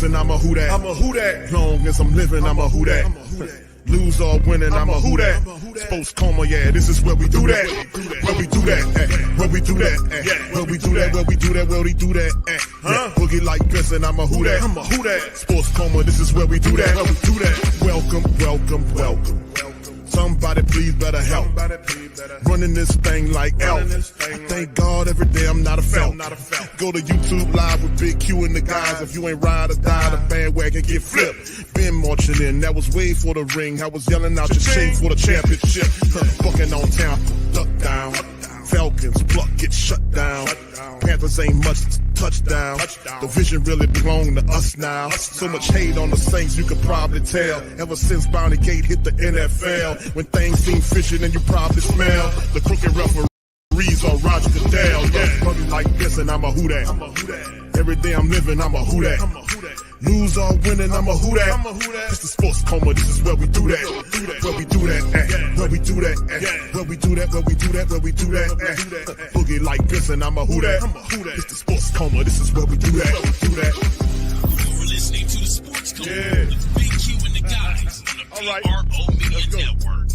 guessing, I'm a who that. I'm a who that. Long as I'm living, I'm a who that. Lose or winning, I'm a who that. Sports Coma, yeah, this is where we do that. Where we do that, where we do that, where we do that, where we do that, where we do that. Boogie like this, and I'm a who that. I'm a who that. Sports Coma, this is where we do that. Where we do that. Welcome, welcome, welcome. Somebody please better help. Running this thing like elf. I thank God every day I'm not a felt. Go to YouTube Live with Big Q and the guys. If you ain't ride or die, the bandwagon get flipped. Been marching in, that was way for the ring. I was yelling out your shade for the championship. Bucking on town, duck down. Falcons, pluck, get shut down. Panthers ain't much touchdown. The vision really belong to us now. So much hate on the Saints, you could probably tell. Ever since Bounty Gate hit the NFL, when things seem fishy, then you probably smell the crooked referees on Roger Goodell. Yeah, brother like this, and I'm a who that. Every day I'm living, I'm a who that. Lose or winning, I'm a who that. This is Sports Coma, this is where we do that. Where we do that, where we do that, where we do that, where we do that, where we do that. Boogie like this, and I'm a who that. This is Sports Coma, this is where we do that. You're listening to the Sports Coma with Big Q and the guys on the PRO Media Network.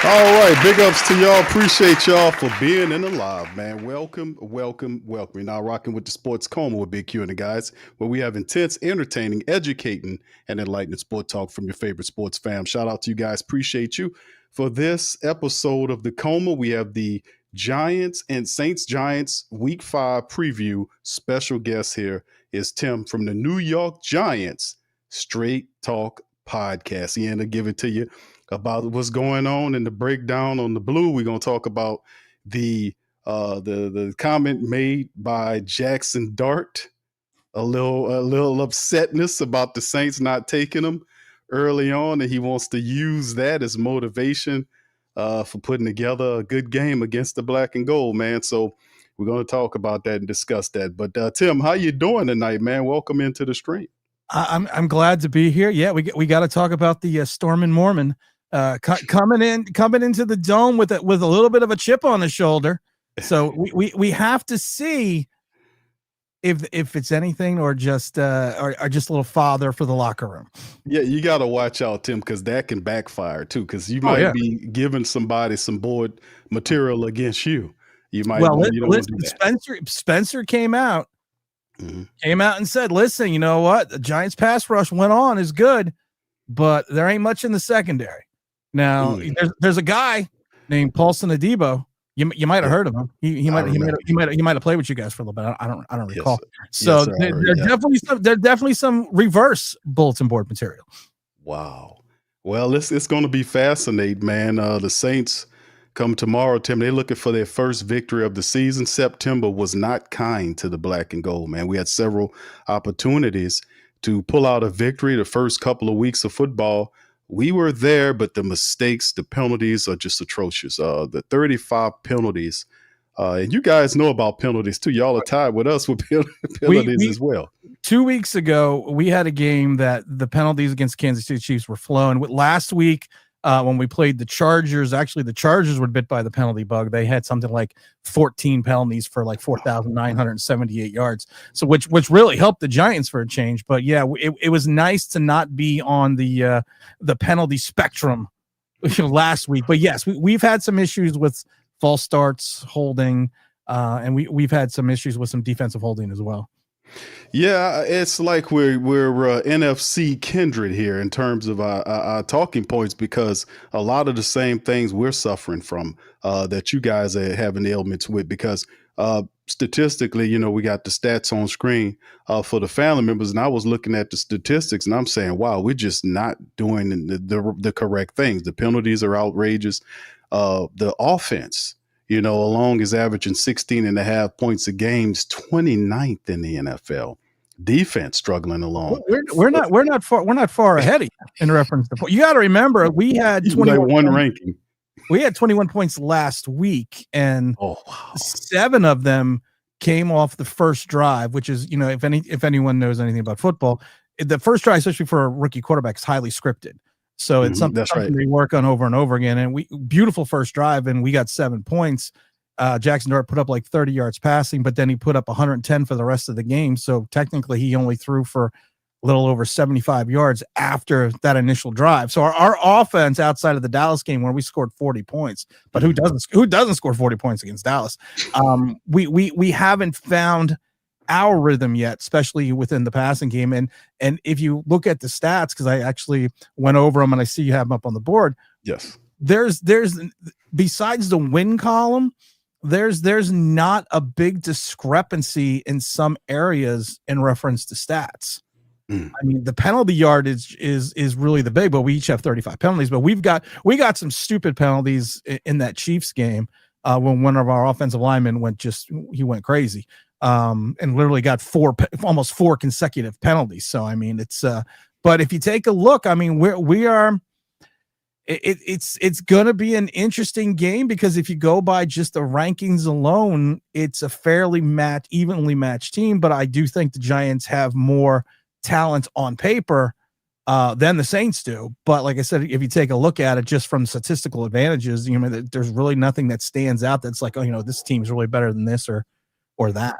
All right. Big ups to y'all. Appreciate y'all for being in the live, man. Welcome. We're now rocking with the Sports Coma with Big Q and the guys, where we have intense, entertaining, educating, and enlightening sport talk from your favorite sports fam. Shout out to you guys. Appreciate you. For this episode of the Coma, we have the Giants and Saints-Giants Week 5 preview. Special guest here is Tim from the New York Giants Straight Talk Podcast. He ended up giving to you about what's going on and the breakdown on the blue. We're going to talk about the comment made by Jackson Dart, a little upsetness about the Saints not taking him early on, and he wants to use that as motivation for putting together a good game against the black and gold, man. So we're going to talk about that and discuss that. But Tim, how you doing tonight, man? Welcome into the stream. I'm glad to be here. Yeah, we got to talk about the Storm and Mormon coming into the dome with a little bit of a chip on the shoulder. So we have to see if it's anything or just a little father for the locker room. Yeah, you got to watch out, Tim, because that can backfire too. Because you might be giving somebody some board material against you. You might. Well, listen, Spencer came out. Came out and said, listen, you know what? The Giants pass rush went on is good, but there ain't much in the secondary. Now, there's a guy named Paulson Adebo. You might have heard of him. He might have played with you guys for a little bit. I don't recall. So there's definitely some reverse bulletin board material. Wow. Well, it's going to be fascinating, man. The Saints come tomorrow, Tim. They're looking for their first victory of the season. September was not kind to the black and gold, man. We had several opportunities to pull out a victory the first couple of weeks of football. We were there, but the mistakes, the penalties are just atrocious. The 35 penalties, and you guys know about penalties too. Y'all are tied with us with penalties as well. 2 weeks ago, we had a game that the penalties against Kansas City Chiefs were flowing. Last week, when we played the Chargers, actually the Chargers were bit by the penalty bug. They had something like 14 penalties for like 4,978 yards. So which really helped the Giants for a change. But yeah, it was nice to not be on the penalty spectrum last week. But yes, we've had some issues with false starts, holding, and we've had some issues with some defensive holding as well. Yeah, it's like we're NFC kindred here in terms of our talking points, because a lot of the same things we're suffering from that you guys are having ailments with, because statistically, we got the stats on screen for the family members, and I was looking at the statistics and I'm saying, wow, we're just not doing the correct things. The penalties are outrageous. The offense, along is averaging 16.5 points a game, 29th in the NFL. Defense struggling along. We're not far ahead of you in reference to. You got to remember, we had 21 ranking. We had 21 points last week, and 7 of them came off the first drive, which is, if anyone knows anything about football, the first drive, especially for a rookie quarterback, is highly scripted. So it's That's something right. we work on over and over again. And beautiful first drive, and we got 7 points. Jackson Dart put up like 30 yards passing, but then he put up 110 for the rest of the game. So technically he only threw for a little over 75 yards after that initial drive. So our offense outside of the Dallas game where we scored 40 points, but who doesn't score 40 points against Dallas? We haven't found our rhythm yet, especially within the passing game. And if you look at the stats, because I actually went over them and I see you have them up on the board. Yes. There's besides the win column, there's not a big discrepancy in some areas in reference to stats. I mean, the penalty yardage is really the big, but we each have 35 penalties, but we got some stupid penalties in that Chiefs game when one of our offensive linemen went crazy. And literally got almost four consecutive penalties. So, I mean, it's, but if you take a look, I mean, it's going to be an interesting game because if you go by just the rankings alone, it's a fairly evenly matched team. But I do think the Giants have more talent on paper than the Saints do. But like I said, if you take a look at it just from statistical advantages, you know, there's really nothing that stands out that's like, oh, you know, this team's really better than this or that.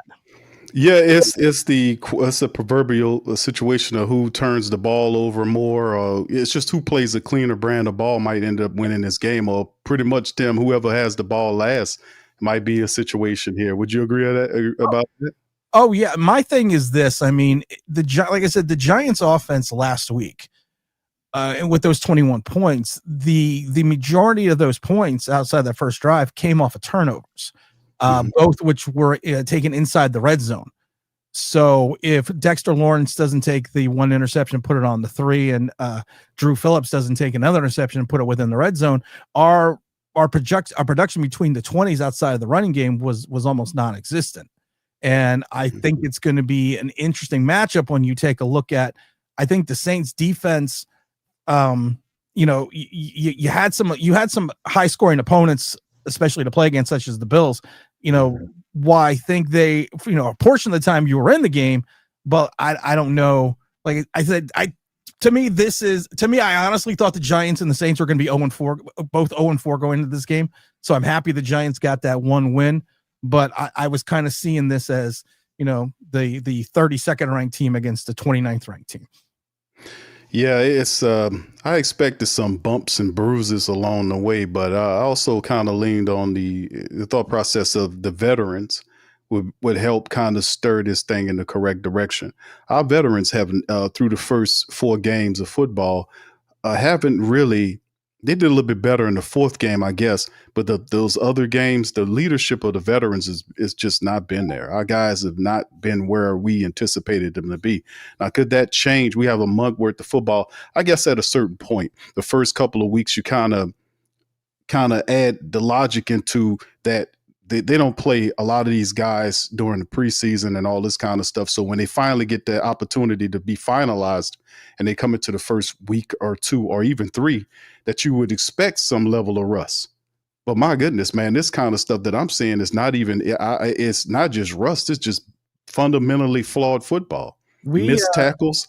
Yeah, it's a proverbial situation of who turns the ball over more, or it's just who plays a cleaner brand of ball might end up winning this game, or pretty much whoever has the ball last might be a situation here. Would you agree about that? Oh yeah, my thing is this. I mean, like I said, the Giants' offense last week, and with those 21 points, the majority of those points outside that first drive came off of turnovers. Both which were taken inside the red zone. So if Dexter Lawrence doesn't take the one interception, put it on the 3, and Drew Phillips doesn't take another interception and put it within the red zone, our production between the 20s outside of the running game was almost non-existent. And I think it's going to be an interesting matchup when you take a look at, I think the Saints defense, you know, you had some high scoring opponents, especially to play against, such as the Bills. You know, why I think they, you know, a portion of the time you were in the game, but I don't know. Like I said, to me, I honestly thought the Giants and the Saints were going to be 0-4, both 0-4 going into this game. So I'm happy the Giants got that one win, but I was kind of seeing this as, you know, the 32nd ranked team against the 29th ranked team. Yeah, it's I expected some bumps and bruises along the way, but I also kind of leaned on the thought process of the veterans would help kind of stir this thing in the correct direction. Our veterans haven't through the first 4 games of football haven't really. They did a little bit better in the 4th game, I guess, but those other games, the leadership of the veterans is just not been there. Our guys have not been where we anticipated them to be. Now, could that change? We have a month worth of football. I guess at a certain point, the first couple of weeks, you kind of add the logic into that. They don't play a lot of these guys during the preseason and all this kind of stuff. So when they finally get the opportunity to be finalized and they come into the first week or 2 or even 3, that you would expect some level of rust. But my goodness, man, this kind of stuff that I'm seeing is not even, it's not just rust. It's just fundamentally flawed football. Missed tackles,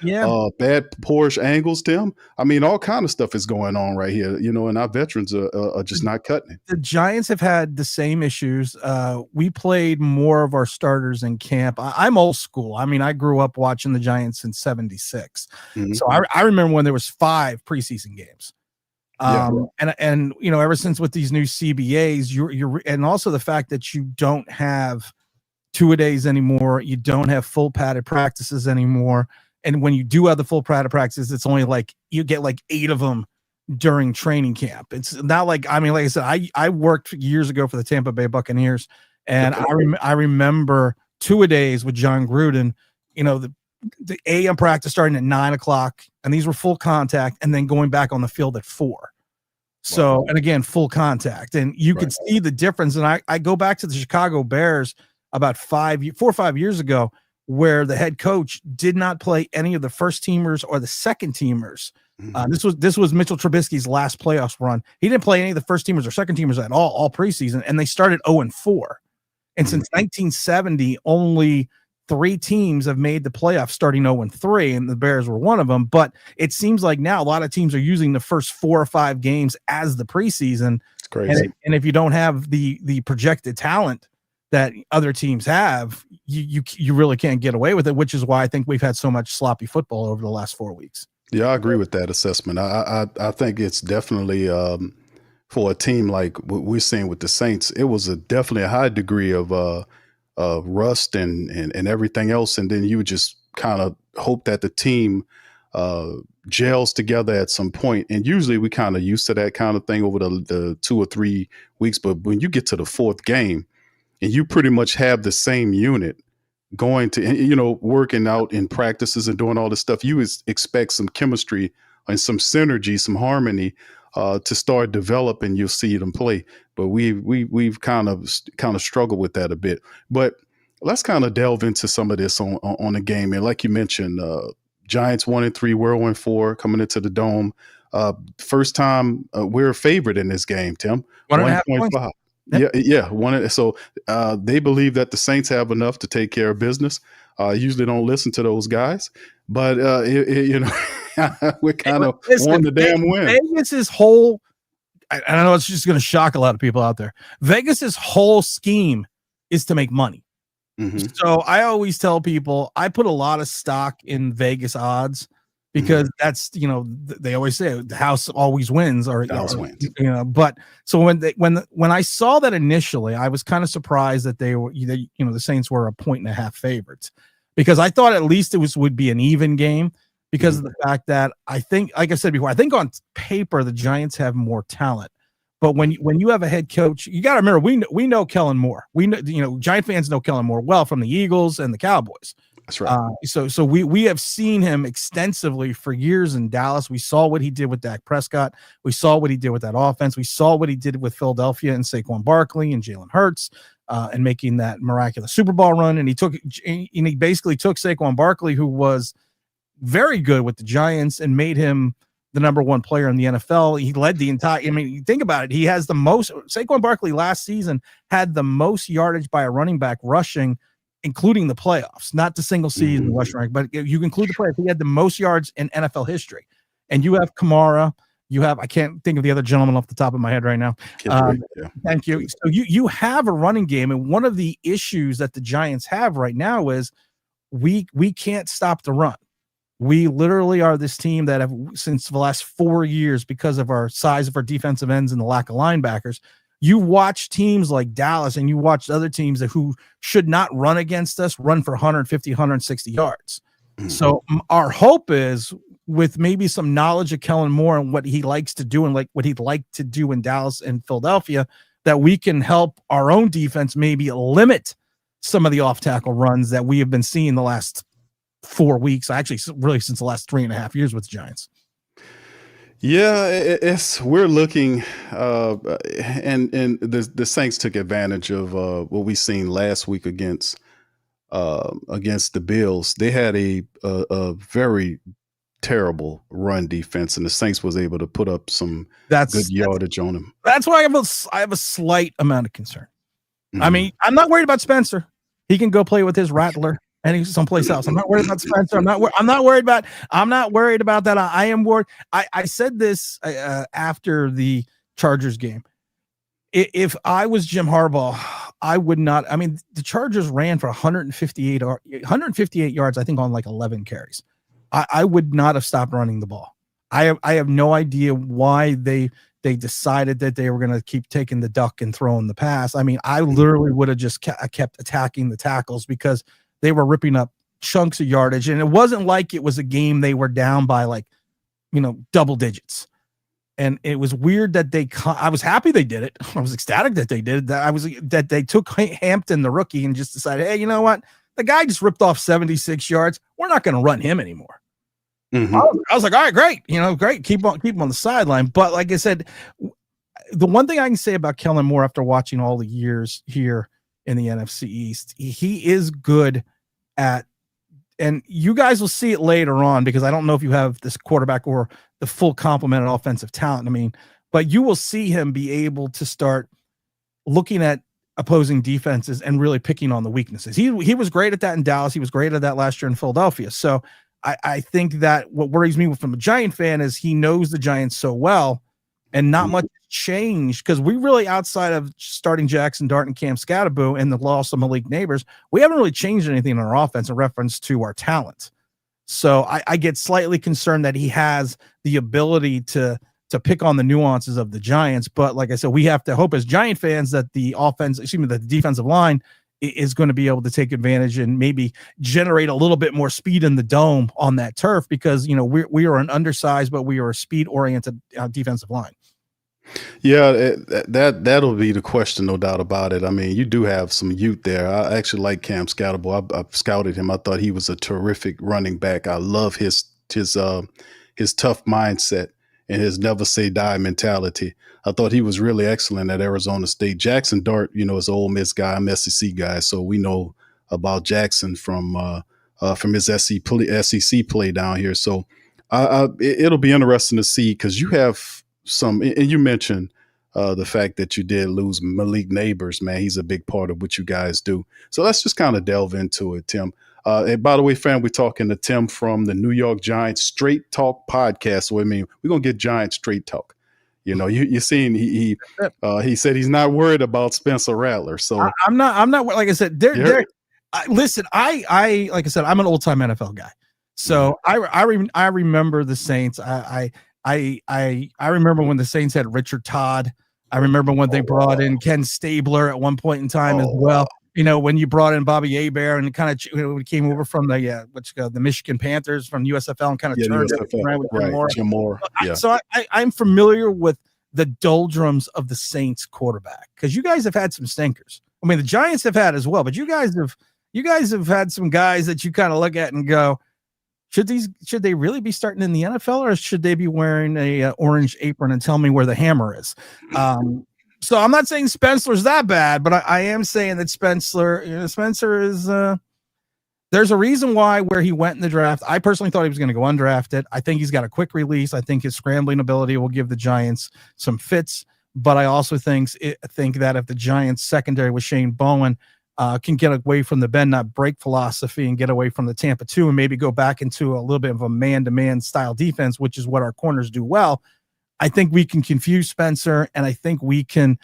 yeah, bad poorish angles, Tim. I mean, all kind of stuff is going on right here, you know, and our veterans are just not cutting it. The Giants have had the same issues. We played more of our starters in camp. I'm old school. I mean, I grew up watching the Giants in '76. So I remember when there was 5 preseason games. And you know, ever since with these new CBAs, you're and also the fact that you don't have 2-a-days anymore, you don't have full padded practices anymore, and when you do have the full padded practices, it's only like you get like 8 of them during training camp. It's not like, I mean, like I said, I worked years ago for the Tampa Bay Buccaneers, and I remember 2-a-days with John Gruden. You know, the AM practice starting at 9:00, and these were full contact, and then going back on the field at 4. So, and again, full contact, and you could see the difference. And I go back to the Chicago Bears about 4 or 5 years ago, where the head coach did not play any of the first teamers or the second teamers. This was Mitchell Trubisky's last playoffs run. He didn't play any of the first teamers or second teamers at all preseason, and they started 0-4. And since 1970, only 3 teams have made the playoffs starting 0-3, and the Bears were one of them. But it seems like now a lot of teams are using the first 4 or 5 games as the preseason. It's crazy. And if you don't have the projected talent that other teams have, you really can't get away with it, which is why I think we've had so much sloppy football over the last 4 weeks. Yeah, I agree with that assessment. I think it's definitely for a team like what we're seeing with the Saints, it was definitely a high degree of rust and everything else, and then you would just kind of hope that the team gels together at some point. And usually we kind of used to that kind of thing over the 2 or 3 weeks. But when you get to the 4th game and you pretty much have the same unit going to, working out in practices and doing all this stuff, you expect some chemistry and some synergy, some harmony to start developing. You'll see them play. But we've kind of struggled with that a bit. But let's kind of delve into some of this on the game. And like you mentioned, Giants 1-3, we're 0-4 coming into the Dome. First time we're a favorite in this game, Tim. 1.5 points. Yeah. So they believe that the Saints have enough to take care of business. Usually don't listen to those guys, but we're kind of on the damn win. Vegas's whole, I know it's just going to shock a lot of people out there. Vegas's whole scheme is to make money. Mm-hmm. So I always tell people I put a lot of stock in Vegas odds because that's, they always say the house always wins or house wins. But so when I saw that initially, I was kind of surprised that the Saints were 1.5 favorites, because I thought at least would be an even game because of the fact that I think, like I said before, I think on paper the Giants have more talent. But when you have a head coach, you got to remember we know Kellen Moore. We know, Giant fans know Kellen Moore well from the Eagles and the Cowboys. That's right. So we have seen him extensively for years in Dallas. We saw what he did with Dak Prescott. We saw what he did with that offense. We saw what he did with Philadelphia and Saquon Barkley and Jalen Hurts and making that miraculous Super Bowl run. And he basically took Saquon Barkley, who was very good with the Giants, and made him the number 1 player in the NFL. He led the entire, think about it. He has the most, Saquon Barkley last season had the most yardage by a running back rushing, including the playoffs, not the single season rushing rank, but you include the playoffs. He had the most yards in NFL history. And you have Kamara, I can't think of the other gentleman off the top of my head right now. Thank you. So you have a running game. And one of the issues that the Giants have right now is we can't stop the run. We literally are this team that have, since the last 4 years, because of our size of our defensive ends and the lack of linebackers, you watch teams like Dallas and you watch other teams who should not run against us, run for 150, 160 yards. Mm-hmm. So our hope is, with maybe some knowledge of Kellen Moore and what he likes to do and like what he'd like to do in Dallas and Philadelphia, that we can help our own defense maybe limit some of the off-tackle runs that we have been seeing the last 4 weeks, actually really since the last 3.5 years with the Giants. Yeah, we're looking, and the Saints took advantage of what we seen last week against the Bills. They had a very terrible run defense, and the Saints was able to put up some good yardage on them. That's why I have a slight amount of concern. Mm-hmm. I mean, I'm not worried about Spencer. He can go play with his Rattler and he's someplace else. I'm not worried about Spencer. I'm not worried about that. I am worried. I said this after the Chargers game. If I was Jim Harbaugh, I would not. I mean, the Chargers ran for 158 yards, I think, on like 11 carries. I would not have stopped running the ball. I have no idea why they decided that they were going to keep taking the duck and throwing the pass. I mean, I literally would have just kept attacking the tackles because they were ripping up chunks of yardage. And it wasn't like it was a game they were down by double digits. And it was weird that I was happy they did it. I was ecstatic that they did it. That they took Hampton, the rookie, and just decided, hey, you know what? The guy just ripped off 76 yards. We're not going to run him anymore. Mm-hmm. I was like, all right, great. Great. Keep him on the sideline. But like I said, the one thing I can say about Kellen Moore after watching all the years here in the NFC East, he is good at, and you guys will see it later on because I don't know if you have this quarterback or the full complement of offensive talent. I mean, but you will see him be able to start looking at opposing defenses and really picking on the weaknesses. He was great at that in Dallas. He was great at that last year in Philadelphia. So I think that what worries me from a Giant fan is he knows the Giants so well, and not much changed, because we really, outside of starting Jackson Dart and Cam Scatterbo and the loss of Malik Neighbors, we haven't really changed anything in our offense in reference to our talent. So I get slightly concerned that he has the ability to pick on the nuances of the Giants. But like I said, we have to hope as Giant fans that the defensive line is going to be able to take advantage and maybe generate a little bit more speed in the dome on that turf, because, we are an undersized, but we are a speed oriented defensive line. Yeah, that'll be the question, no doubt about it. I mean, you do have some youth there. I actually like Cam Scatterbo. I've scouted him. I thought he was a terrific running back. I love his tough mindset and his never say die mentality. I thought he was really excellent at Arizona State. Jackson Dart, is an Ole Miss guy. I'm SEC guy, so we know about Jackson from his SEC play down here. So it'll be interesting to see, because you have some, and you mentioned the fact that you did lose Malik Neighbors. Man, he's a big part of what you guys do. So let's just kind of delve into it, Tim. And by the way, fam, we're talking to Tim from the New York Giants Straight Talk podcast. So, I mean, we're going to get Giants Straight Talk. You're seeing he said he's not worried about Spencer Rattler. So I'm not, like I said, listen, I like I said, I'm an old time NFL guy. So I remember the Saints. I remember when the Saints had Richard Todd. I remember when they brought in Ken Stabler at one point in time as well. When you brought in Bobby Hebert and kind of came over from the Michigan Panthers from USFL and kind of turned it around with Jim Moore. So I'm familiar with the doldrums of the Saints quarterback, because you guys have had some stinkers. I mean, the Giants have had as well, but you guys have had some guys that you kind of look at and go, should they really be starting in the NFL, or should they be wearing a orange apron and tell me where the hammer is? So I'm not saying Spencer's that bad, but I am saying that Spencer is there's a reason where he went in the draft. I personally thought he was going to go undrafted. I think he's got a quick release. I think his scrambling ability will give the Giants some fits, but I also think that if the Giants secondary with Shane Bowen can get away from the bend not break philosophy and get away from the Tampa 2 and maybe go back into a little bit of a man-to-man style defense, which is what our corners do well, I think we can confuse Spencer, and I think we can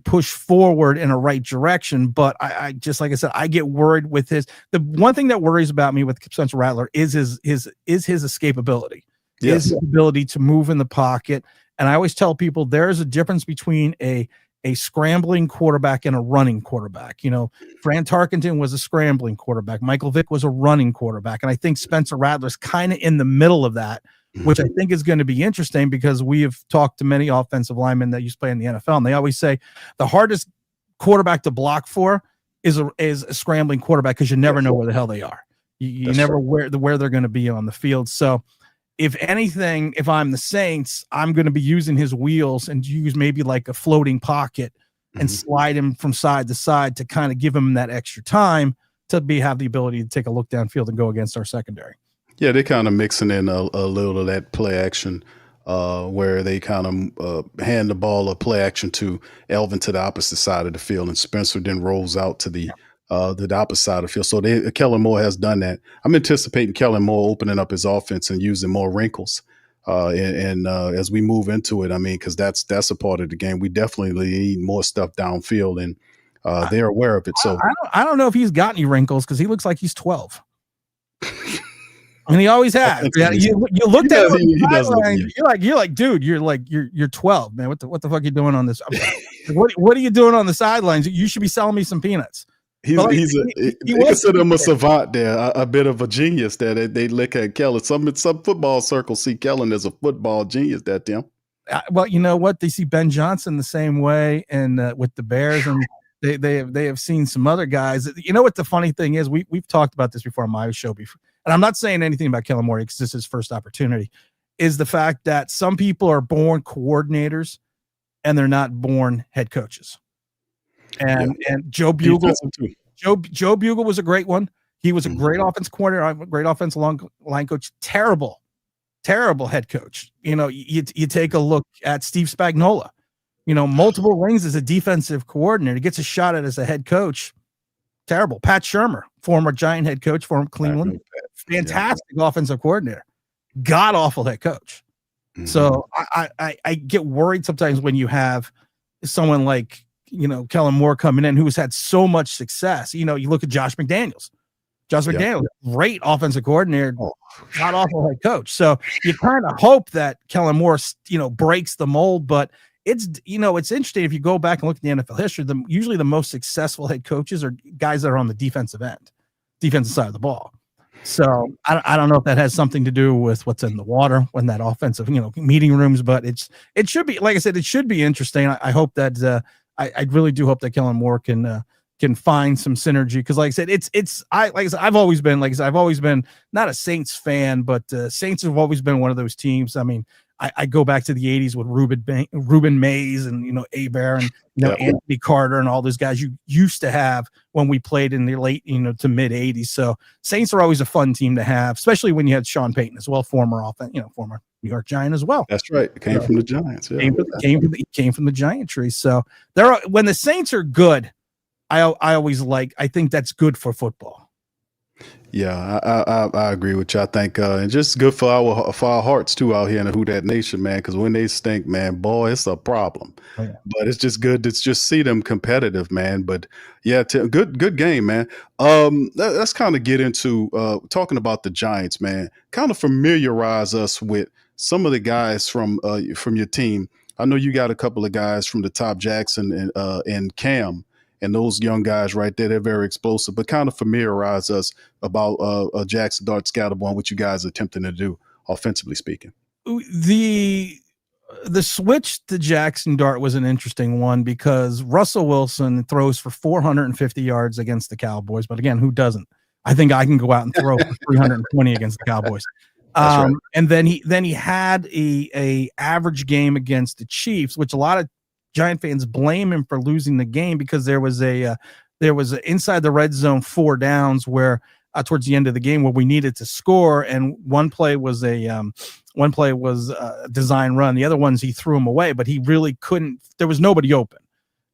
push forward in a right direction. But I just, like I said, I get worried with the one thing that worries about me with Spencer Rattler is his escapability, his ability to move in the pocket. And I always tell people there's a difference between a scrambling quarterback and a running quarterback. Fran Tarkenton was a scrambling quarterback. Michael Vick was a running quarterback. And I think Spencer Rattler's kind of in the middle of that, which I think is going to be interesting, because we have talked to many offensive linemen that used to play in the NFL, and they always say the hardest quarterback to block for is a scrambling quarterback, because you never know where the hell they are. You never where they're going to be on the field. So if anything, if I'm the Saints, I'm going to be using his wheels and use maybe like a floating pocket and slide him from side to side to kind of give him that extra time to have the ability to take a look downfield and go against our secondary. Yeah, they're kind of mixing in a little of that play action where they kind of hand the ball or play action to Elvin to the opposite side of the field, and Spencer then rolls out to the opposite side of the field. So Kellen Moore has done that. I'm anticipating Kellen Moore opening up his offense and using more wrinkles. And as we move into it, I mean, because that's a part of the game. We definitely need more stuff downfield, and they're aware of it. So I don't know if he's got any wrinkles, because he looks like he's 12. And he always has. Yeah, you looked at him. You're like, dude, you're 12, man. What the fuck are you doing on this? What are you doing on the sidelines? You should be selling me some peanuts. They consider him a savant there, a bit of a genius there. They look at Kellen. Some football circles see Kellen as a football genius. That Tim. Well, you know what? They see Ben Johnson the same way, and with the Bears, and they have seen some other guys. You know what the funny thing is? We've talked about this before on my show before. And I'm not saying anything about Kellen Moore because this is his first opportunity, is the fact that some people are born coordinators and they're not born head coaches. And Joe Bugle, Joe Bugle was a great one. He was a great offense coordinator, great offensive line coach, terrible head coach. You take a look at Steve Spagnuolo. multiple rings as a defensive coordinator. He gets a shot at as a head coach. Terrible. Pat Shurmur, former Giant head coach, former Cleveland, fantastic offensive coordinator, god awful head coach. Mm-hmm. So I get worried sometimes when you have someone like Kellen Moore coming in who's had so much success. You look at Josh McDaniels. Great offensive coordinator, god awful head coach. So you kind of hope that Kellen Moore breaks the mold, but it's interesting if you go back and look at the NFL history. Usually the most successful head coaches are guys that are on the defensive side of the ball. So I don't know if that has something to do with what's in the water when that offensive meeting rooms, but it should be, like I said, it should be interesting. I hope that I really do hope that Kellen Moore can find some synergy, because like I said, I've always been not a Saints fan, but Saints have always been one of those teams. I mean, I go back to the 80s with Ruben Mays and Abear and Anthony Carter and all those guys you used to have when we played in the late to mid 80s. So Saints are always a fun team to have, especially when you had Sean Payton as well, former New York Giant as well. That's right. Came from the Giants. Yeah. Came from the Giant tree. So when the Saints are good, I think that's good for football. Yeah, I agree with you. I think and just good for our hearts too out here in the Who Dat Nation, man. Because when they stink, man, boy, it's a problem. Oh, yeah. But it's just good to just see them competitive, man. But yeah, good game, man. Let's kind of get into talking about the Giants, man. Kind of familiarize us with some of the guys from your team. I know you got a couple of guys from the top, Jackson and Cam. And those young guys right there, they're very explosive, but kind of familiarize us about Jackson Dart, Scatterborn, what you guys are attempting to do, offensively speaking. The switch to Jackson Dart was an interesting one, because Russell Wilson throws for 450 yards against the Cowboys. But again, who doesn't? I think I can go out and throw for 320 against the Cowboys. Right. And then he had a average game against the Chiefs, which a lot of Giant fans blame him for losing the game, because there was a inside the red zone 4 downs where towards the end of the game where we needed to score, and one play was a design run. The other ones he threw them away, but he really couldn't. There was nobody open,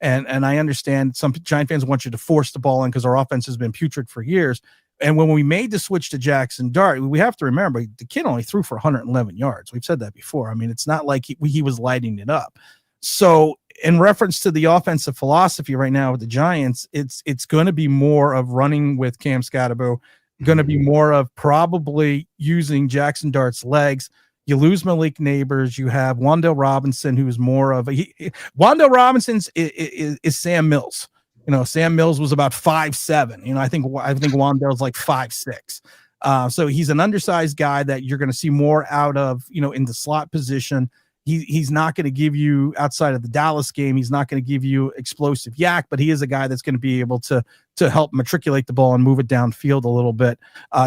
and I understand some Giant fans want you to force the ball in because our offense has been putrid for years. And when we made the switch to Jackson Dart, we have to remember the kid only threw for 111 yards. We've said that before. I mean, it's not like he was lighting it up. So in reference to the offensive philosophy right now with the Giants, it's going to be more of running with Cam Scatterbo, going to be more of probably using Jackson Dart's legs. You lose Malik Neighbors. You have Wan'Dale Robinson, who's more of Wan'Dale Robinson's is Sam Mills. Sam Mills was about 5'7". I think Wan'Dale's like 5'6". So he's an undersized guy that you're going to see more out of, in the slot position. He's not going to give you, outside of the Dallas game, he's not going to give you explosive yak, but he is a guy that's going to be able to help matriculate the ball and move it downfield a little bit.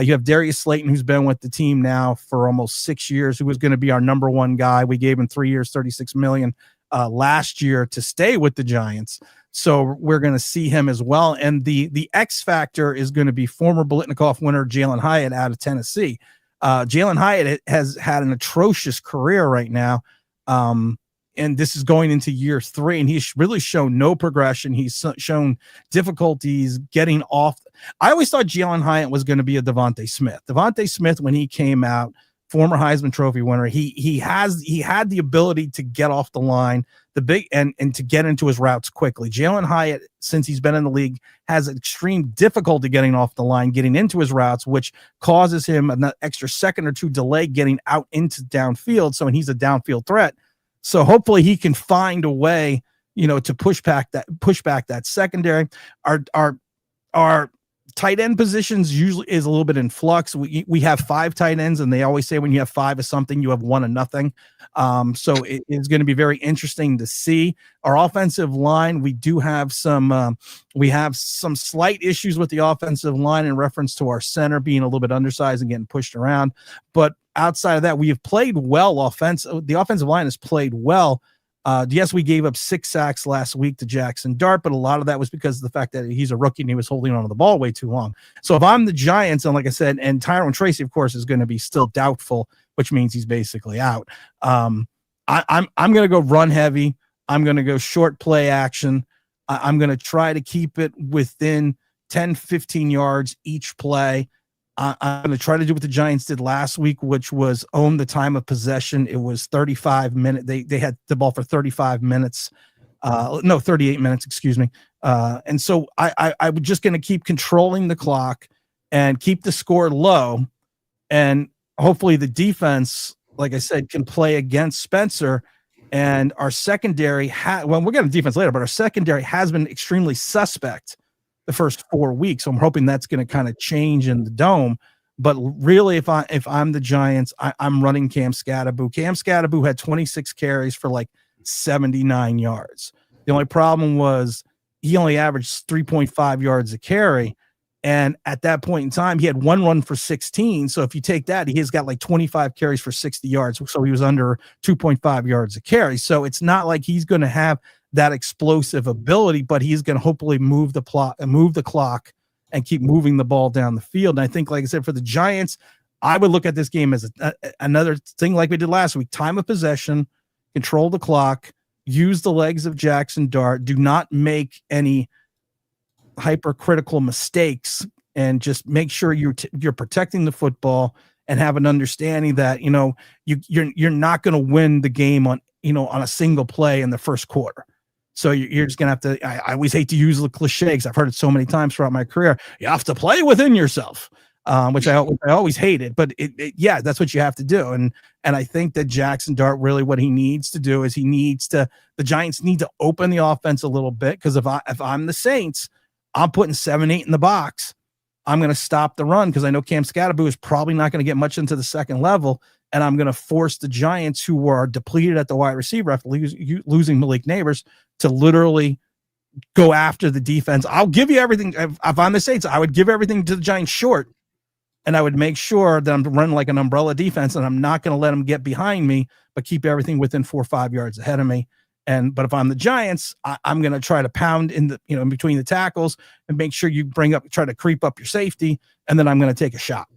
You have Darius Slayton, who's been with the team now for almost 6 years, who was going to be our number one guy. We gave him 3 years, $36 million last year to stay with the Giants. So we're going to see him as well. And the X factor is going to be former Biletnikoff winner Jalen Hyatt out of Tennessee. Jalen Hyatt has had an atrocious career right now. And this is going into year 3, and he's really shown no progression. He's shown difficulties getting off. I always thought Jalen Hyatt was going to be a Devontae Smith. Devontae Smith, when he came out, former Heisman Trophy winner, he had the ability to get off the line, and to get into his routes quickly. Jalen Hyatt, since he's been in the league, has extreme difficulty getting off the line, getting into his routes, which causes him an extra second or two delay getting out into downfield. So, and he's a downfield threat. So hopefully he can find a way, to push back that secondary. Our tight end positions usually is a little bit in flux. We have 5 tight ends, and they always say when you have 5 of something, you have 1 of nothing. So it is going to be very interesting to see. Our offensive line, we do have some slight issues with the offensive line in reference to our center being a little bit undersized and getting pushed around. But outside of that, we have played well the offensive line has played well. Yes, we gave up 6 sacks last week to Jackson Dart, but a lot of that was because of the fact that he's a rookie and he was holding on to the ball way too long. So if I'm the Giants, and like I said, and Tyrone Tracy, of course, is going to be still doubtful, which means he's basically out. I'm going to go run heavy. I'm going to go short play action. I'm going to try to keep it within 10, 15 yards each play. I'm going to try to do what the Giants did last week, which was own the time of possession. It was 35 minutes. They had the ball for 35 minutes. 38 minutes, excuse me. And so I'm just going to keep controlling the clock and keep the score low. And hopefully the defense, like I said, can play against Spencer. And our secondary, we'll get to defense later, but our secondary has been extremely suspect the first 4 weeks. So I'm hoping that's going to kind of change in the dome. But really, if I'm the Giants, I'm running Cam Scatterboo. Cam Scatterboo had 26 carries for like 79 yards. The only problem was he only averaged 3.5 yards a carry. And at that point in time, he had one run for 16. So if you take that, he has got like 25 carries for 60 yards. So he was under 2.5 yards a carry. So it's not like he's going to have that explosive ability, but he's going to hopefully move the clock and keep moving the ball down the field. And I think, like I said, for the Giants, I would look at this game as another thing like we did last week: time of possession, control the clock, use the legs of Jackson Dart, do not make any hypercritical mistakes, and just make sure you're protecting the football and have an understanding that you're not going to win the game on a single play in the first quarter. So you're just gonna have to. I always hate to use the cliche because I've heard it so many times throughout my career. You have to play within yourself, which I always hated. But yeah, that's what you have to do. And I think that Jackson Dart, really what he needs to do is the Giants need to open the offense a little bit, because if I'm the Saints, I'm putting 7-8 in the box. I'm going to stop the run because I know Cam Scatterboo is probably not going to get much into the second level, and I'm going to force the Giants, who are depleted at the wide receiver after losing Malik Neighbors, to literally go after the defense. I'll give you everything. If I'm the Saints, I would give everything to the Giants short, and I would make sure that I'm running like an umbrella defense, and I'm not going to let them get behind me, but keep everything within 4 or 5 yards ahead of me. But if I'm the Giants, I'm going to try to pound in in between the tackles and make sure you try to creep up your safety, and then I'm going to take a shot.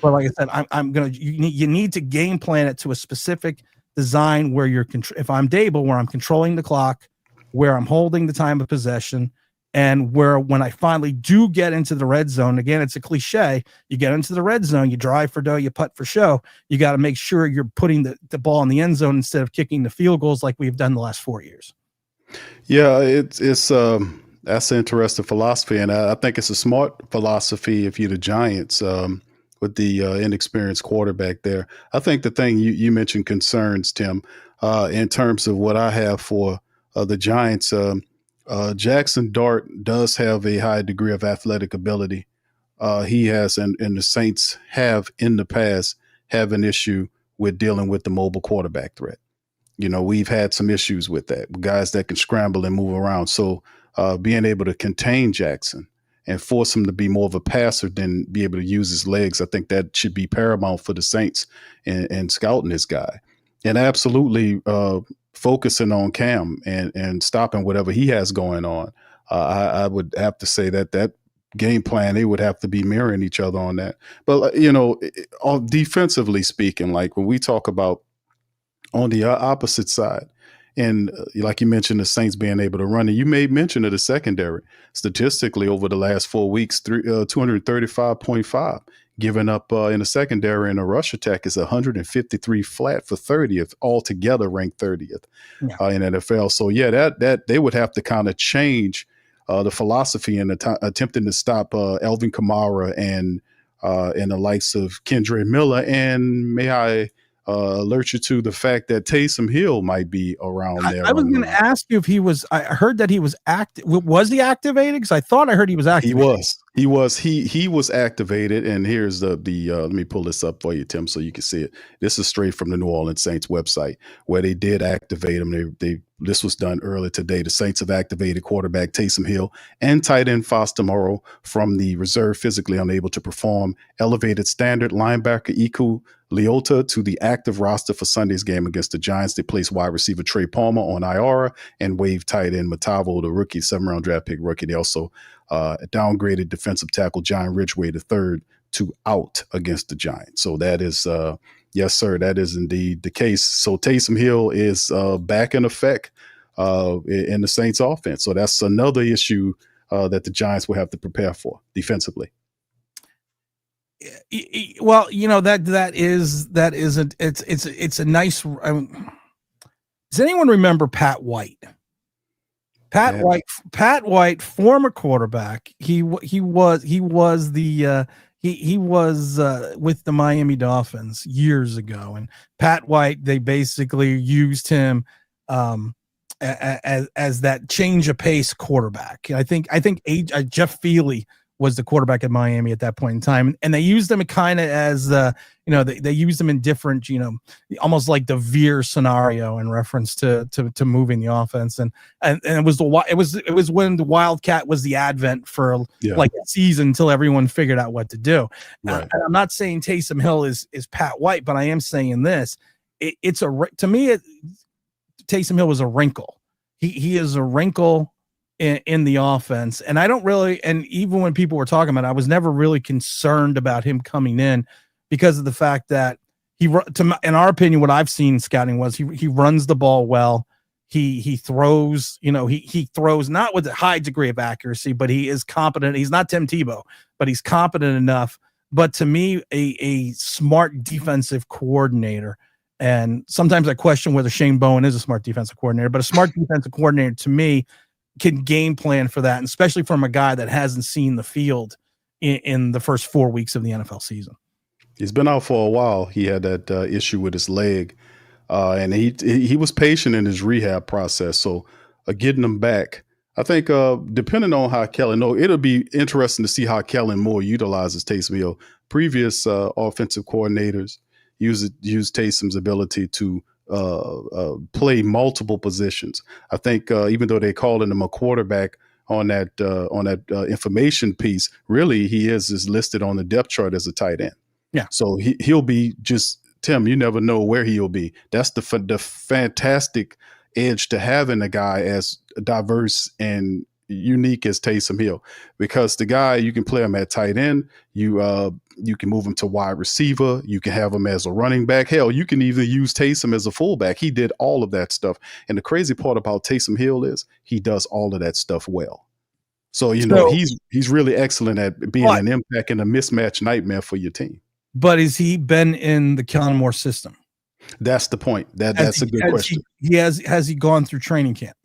But like I said, you need to game plan it to a specific design where if I'm Dable, where I'm controlling the clock, where I'm holding the time of possession, and where when I finally do get into the red zone, again, it's a cliche, you get into the red zone, you drive for dough, you putt for show. You got to make sure you're putting the ball in the end zone instead of kicking the field goals like we've done the last 4 years. Yeah, it's that's an interesting philosophy, and I think it's a smart philosophy if you're the Giants, with the inexperienced quarterback there. I think the thing you mentioned concerns, Tim, in terms of what I have for the Giants. Jackson Dart does have a high degree of athletic ability. He has, and the Saints have in the past have an issue with dealing with the mobile quarterback threat. We've had some issues with that, guys that can scramble and move around. So being able to contain Jackson and force him to be more of a passer than be able to use his legs, I think that should be paramount for the Saints and scouting this guy. And absolutely focusing on Cam and stopping whatever he has going on. I would have to say that game plan, they would have to be mirroring each other on that. But, defensively speaking, like when we talk about on the opposite side, and like you mentioned, the Saints being able to run, and you made mention of the secondary. Statistically, over the last 4 weeks, 235.5. Given up in the secondary, and a rush attack is 153 flat for 30th, altogether ranked 30th in NFL. So yeah, that they would have to kind of change the philosophy in attempting to stop Alvin Kamara and the likes of Kendre Miller. And may I alert you to the fact that Taysom Hill might be around there. I was going to ask you if he was. I heard that he was active. Was he activated? Because I thought I heard he was activated. He was activated. And here's the let me pull this up for you, Tim, so you can see it. This is straight from the New Orleans Saints website, where they did activate him. This was done earlier today. The Saints have activated quarterback Taysom Hill and tight end Foster Moreau from the reserve, physically unable to perform. Elevated standard linebacker Iku Leota to the active roster for Sunday's game against the Giants. They placed wide receiver Trey Palmer on IR and waived tight end Matavo, the rookie, 7th-round draft pick rookie. They also downgraded defensive tackle John Ridgway III to out against the Giants. So that is yes, sir, that is indeed the case. So Taysom Hill is back in effect in the Saints offense. So that's another issue that the Giants will have to prepare for defensively. Well, it's a nice. Does anyone remember Pat White? Pat White, former quarterback. He was with the Miami Dolphins years ago, and Pat White, they basically used him as that change of pace quarterback. I think Jeff Feely was the quarterback at Miami at that point in time, and they used him kind of as they used him in different, almost like the Veer scenario in reference to moving the offense, and it was when the Wildcat was the advent for like a season until everyone figured out what to do. Right. And I'm not saying Taysom Hill is Pat White, but I am saying this: Taysom Hill was a wrinkle. He is a wrinkle in the offense, and I don't really, and even when people were talking about it, I was never really concerned about him coming in because of the fact that in our opinion, what I've seen scouting was he runs the ball well. He throws, he throws not with a high degree of accuracy, but he is competent. He's not Tim Tebow, but he's competent enough. But to me, a smart defensive coordinator. And sometimes I question whether Shane Bowen is a smart defensive coordinator, but a smart defensive coordinator to me can game plan for that, and especially from a guy that hasn't seen the field in the first 4 weeks of the NFL season. He's been out for a while. He had that issue with his leg, and he was patient in his rehab process. So getting him back, I think depending on how it'll be interesting to see how Kellen Moore utilizes Taysom Hill. Previous offensive coordinators use Taysom's ability to play multiple positions. I think even though they called him a quarterback on that information piece, really he is listed on the depth chart as a tight end. Yeah. So he'll be just, Tim, you never know where he'll be. That's the fantastic edge to having a guy as diverse and unique as Taysom Hill, because the guy, you can play him at tight end, you can move him to wide receiver, you can have him as a running back. Hell, you can even use Taysom as a fullback. He did all of that stuff. And the crazy part about Taysom Hill is he does all of that stuff well. So, he's really excellent at being an impact and a mismatch nightmare for your team. But has he been in the Kellen Moore system? That's the point. That's a good question. Has he gone through training camp?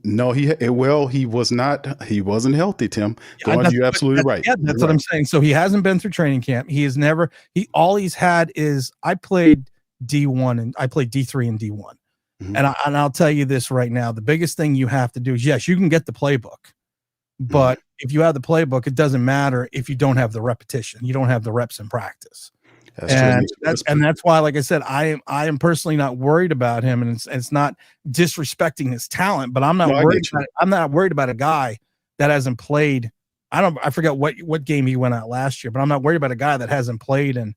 No, he was not. He wasn't healthy, Tim. You're absolutely right. Yeah, that's what I'm saying. So he hasn't been through training camp. He has never. All he's had is I played D1 and I played D3 and D1, mm-hmm. and I'll tell you this right now: the biggest thing you have to do is, yes, you can get the playbook, but if you have the playbook, it doesn't matter if you don't have the repetition. You don't have the reps in practice. That's why, like I said, I am personally not worried about him, and it's not disrespecting his talent, but I'm not worried about it. I'm not worried about a guy that hasn't played. I forget what game he went out last year, but I'm not worried about a guy that hasn't played in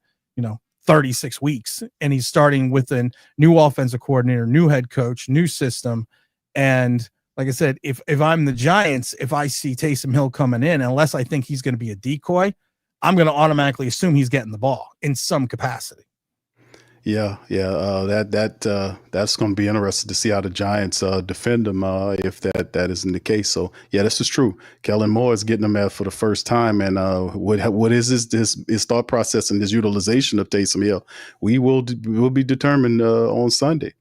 36 weeks, and he's starting with a new offensive coordinator, new head coach, new system. And like I said, if I'm the Giants, if I see Taysom Hill coming in, unless I think he's going to be a decoy, I'm going to automatically assume he's getting the ball in some capacity. Yeah. That's going to be interesting to see how the Giants defend him if that isn't the case. So yeah, this is true. Kellen Moore is getting him out for the first time, and what is his thought process and his utilization of Taysom Hill? We will be determined on Sunday.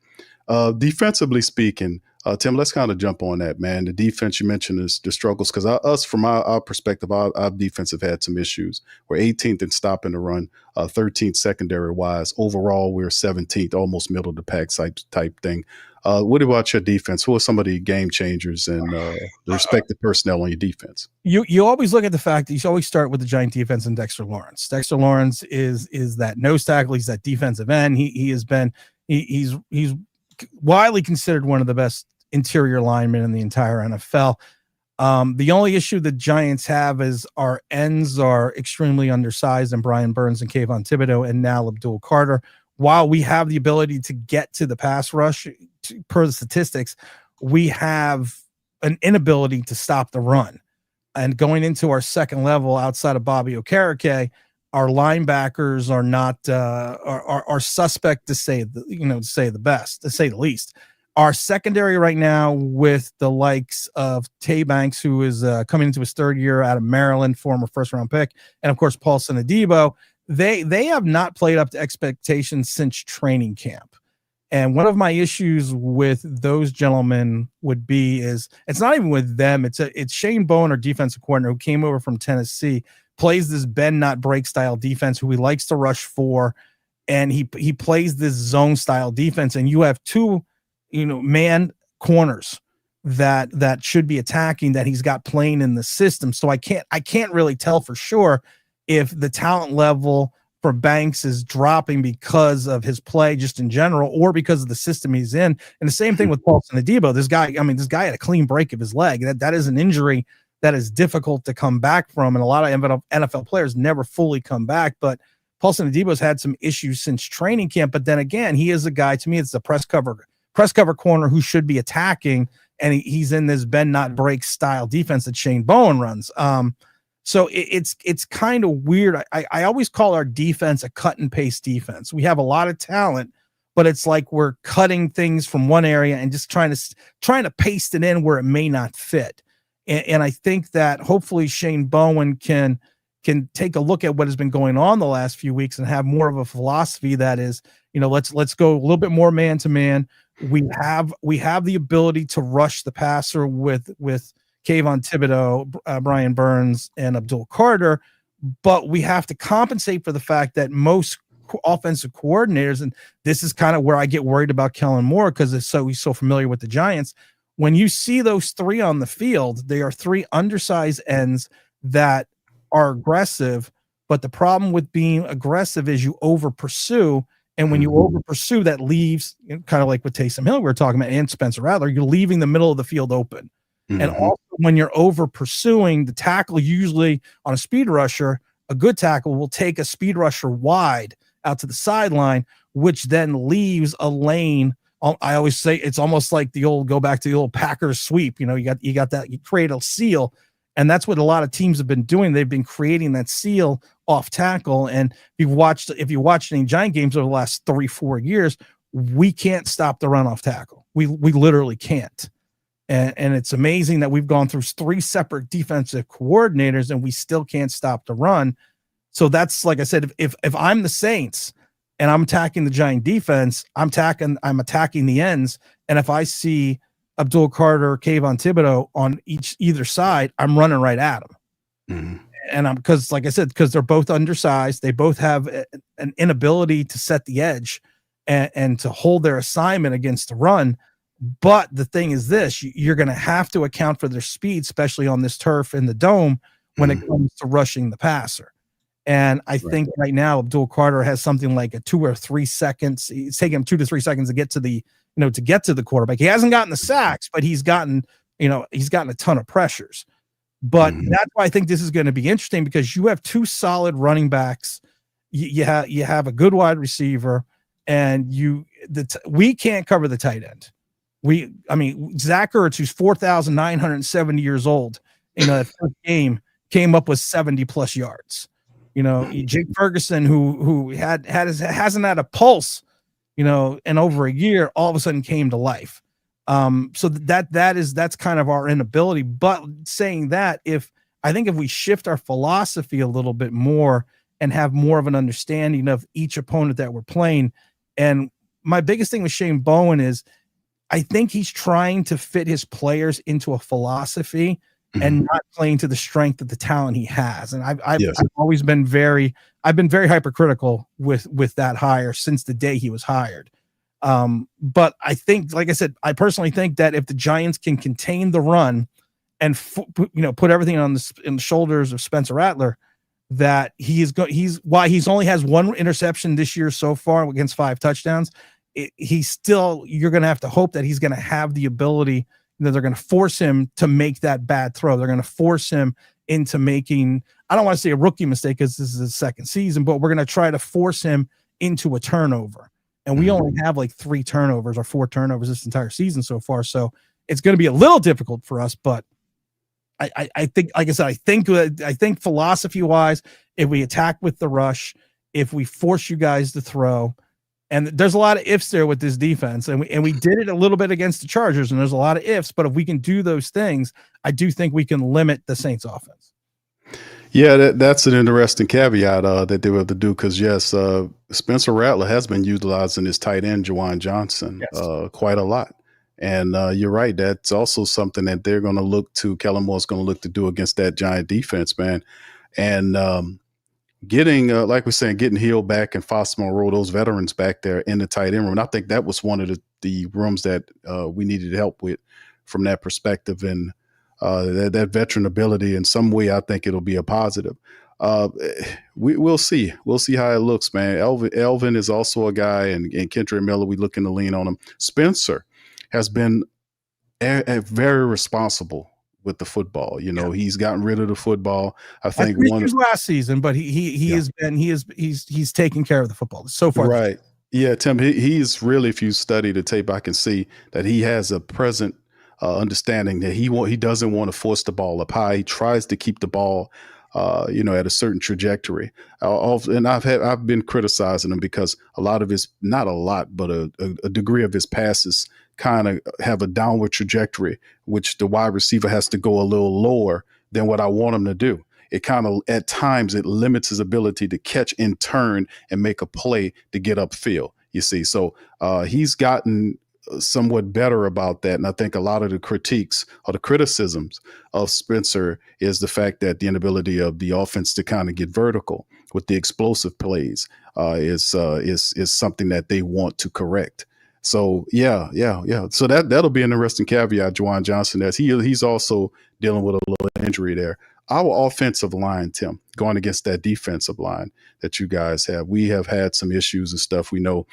Defensively speaking, Tim, let's kind of jump on that, man. The defense you mentioned is the struggles, because from our perspective, our defense have had some issues. We're 18th in stopping the run, 13th secondary wise. Overall, we're 17th, almost middle of the pack type thing. What about your defense? Who are some of the game changers and the respective personnel on your defense? You always look at the fact that you always start with the Giant defense and Dexter Lawrence. Dexter Lawrence is that nose tackle. He's that defensive end. He's widely considered one of the best interior linemen in the entire NFL. The only issue the Giants have is our ends are extremely undersized, and Brian Burns and Kayvon Thibodeau and now Abdul Carter. While we have the ability to get to the pass rush, per the statistics, we have an inability to stop the run. And going into our second level outside of Bobby Okereke, our linebackers are not are suspect to say the least. Our secondary right now, with the likes of Tay Banks, who is coming into his third year out of Maryland, former first-round pick, and of course Paulson Adebo, they have not played up to expectations since training camp. And one of my issues with those gentlemen would be is it's not even with them. It's Shane Bowen, our defensive coordinator, who came over from Tennessee, plays this bend not break style defense, who he likes to rush for, and he plays this zone style defense. And you have two, man corners that should be attacking that he's got playing in the system. So I can't really tell for sure if the talent level for Banks is dropping because of his play just in general, or because of the system he's in. And the same thing with Paulson Adebo. This guy had a clean break of his leg. That is an injury that is difficult to come back from. And a lot of NFL players never fully come back, but Paulson Adebo's had some issues since training camp. But then again, he is a guy, to me, it's the press cover corner who should be attacking. And he's in this bend not break style defense that Shane Bowen runs. So it's kind of weird. I always call our defense a cut and paste defense. We have a lot of talent, but it's like we're cutting things from one area and just trying to paste it in where it may not fit. And I think that hopefully Shane Bowen can take a look at what has been going on the last few weeks and have more of a philosophy that is, let's go a little bit more man to man. We have the ability to rush the passer with Kayvon Thibodeau, Brian Burns, and Abdul Carter, but we have to compensate for the fact that most offensive coordinators, and this is kind of where I get worried about Kellen Moore because he's so familiar with the Giants. When you see those three on the field, they are three undersized ends that are aggressive, but the problem with being aggressive is you over pursue. And when you over pursue, that leaves, kind of like with Taysom Hill we were talking about, and Spencer Rattler, you're leaving the middle of the field open. And also when you're over pursuing, the tackle usually on a speed rusher, a good tackle will take a speed rusher wide out to the sideline, which then leaves a lane. I always say it's almost like go back to the old Packers sweep. You got that, you create a seal. And that's what a lot of teams have been doing. They've been creating that seal off tackle. And if you watched any Giant games over the last 3-4 years, we can't stop the run off tackle. We literally can't. And it's amazing that we've gone through 3 separate defensive coordinators and we still can't stop the run. So that's, like I said, if I'm the Saints and I'm attacking the Giant defense, I'm attacking the ends. And if I see Abdul Carter, Kayvon Thibodeau on either side, I'm running right at them. And because they're both undersized, they both have an inability to set the edge and to hold their assignment against the run. But the thing is this, you're going to have to account for their speed, especially on this turf in the dome, when it comes to rushing the passer. And I think right now Abdul Carter has something like a 2 or 3 seconds. It's taking him 2 to 3 seconds to get to the quarterback. He hasn't gotten the sacks, but he's gotten a ton of pressures. But that's why I think this is going to be interesting, because you have 2 solid running backs. You have a good wide receiver, and we can't cover the tight end. Zach Ertz, who's 4,970 years old, in a first game, came up with 70 plus yards. Jake Ferguson, who hasn't had a pulse, in over a year, all of a sudden came to life. So that's kind of our inability. But saying that, if we shift our philosophy a little bit more and have more of an understanding of each opponent that we're playing, and my biggest thing with Shane Bowen is, I think he's trying to fit his players into a philosophy and not playing to the strength of the talent he has. And I've always been very hypercritical with that hire since the day he was hired. But I think, like I said, I personally think that if the Giants can contain the run and put everything in the shoulders of Spencer Rattler, that he's only has 1 interception this year so far against 5 touchdowns. You're going to have to hope that he's going to have the ability, that they're going to force him to make that bad throw. They're going to force him into making, I don't want to say a rookie mistake because this is his second season, but we're going to try to force him into a turnover. And we only have like 3 turnovers or 4 turnovers this entire season so far. So it's going to be a little difficult for us, but I think, like I said, I think philosophy wise, if we attack with the rush, if we force you guys to throw, And there's a lot of ifs there with this defense, and we did it a little bit against the Chargers, and there's a lot of ifs. But if we can do those things, I do think we can limit the Saints' offense. Yeah, that's an interesting caveat that they were able to do because, yes, Spencer Rattler has been utilizing his tight end, Juwan Johnson, Yes. quite a lot. And you're right. That's also something that they're going to look to, Kellen Moore's going to look to do against that Giant defense, man. And getting, like we're saying, getting Hill back and Foster Monroe, those veterans back there in the tight end room. And I think that was one of the rooms that we needed help with from that perspective. And that veteran ability in some way, I think it'll be a positive. We'll see. We'll see how it looks, man. Elvin is also a guy, and Kentrell Miller, we looking to lean on him. Spencer has been very responsible with the football. You know, he's gotten rid of the football. I think last season, but he's taken care of the football so far. Right. Yeah, Tim, he's really, if you study the tape, I can see that he has a present understanding that he doesn't want to force the ball up high. He tries to keep the ball, at a certain trajectory. And I've been criticizing him because a lot of his, not a lot, but a degree of his passes kind of have a downward trajectory, which the wide receiver has to go a little lower than what I want him to do. It kind of, at times, it limits his ability to catch and turn and make a play to get upfield, you see. So he's gotten somewhat better about that. And I think a lot of the critiques or the criticisms of Spencer is the fact that the inability of the offense to kind of get vertical with the explosive plays is something that they want to correct. So yeah. So that'll be an interesting caveat, Juwan Johnson, as he's also dealing with a little injury there. Our offensive line, Tim, going against that defensive line that you guys have, we have had some issues and stuff. We know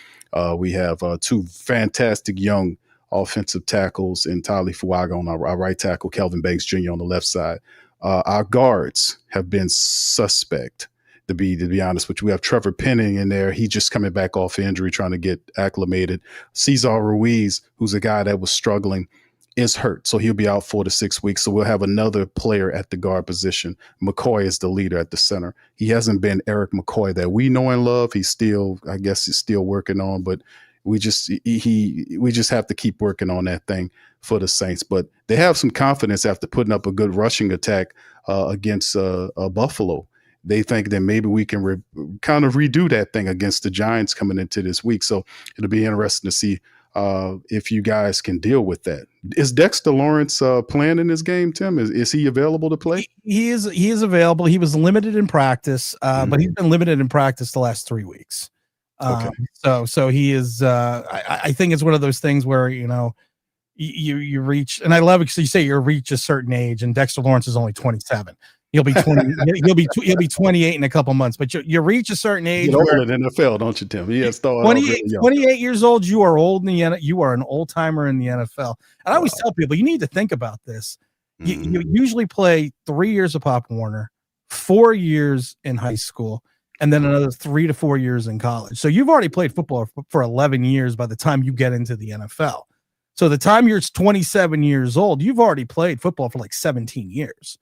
we have two fantastic young offensive tackles in Tyler Fuaga on our right tackle, Kelvin Banks Jr. on the left side. Our guards have been suspect, to be honest with you. We have Trevor Penning in there. He's just coming back off injury, trying to get acclimated. Cesar Ruiz, who's a guy that was struggling, is hurt, so he'll be out 4 to 6 weeks. So we'll have another player at the guard position. McCoy is the leader at the center. He hasn't been Eric McCoy that we know and love. He's still working on, but we just have to keep working on that thing for the Saints. But they have some confidence after putting up a good rushing attack against Buffalo. They think that maybe we can kind of redo that thing against the Giants coming into this week. So it'll be interesting to see if you guys can deal with that. Is Dexter Lawrence playing in this game, Tim? Is he available to play? He is available. He was limited in practice, but he's been limited in practice the last 3 weeks. Okay. So he is. I think it's one of those things where you reach, and I love it because you say you reach a certain age, and Dexter Lawrence is only 27. He'll be 20. he'll be 28 in a couple months. But you reach a certain age. You older in the NFL, don't you, Tim? He 28 years old. You are old in the you are an old timer in the NFL. And I always tell people you need to think about this. You usually play 3 years of Pop Warner, 4 years in high school, and then another 3 to 4 years in college. So you've already played football for 11 years by the time you get into the NFL. So the time you're 27 years old, you've already played football for like 17 years.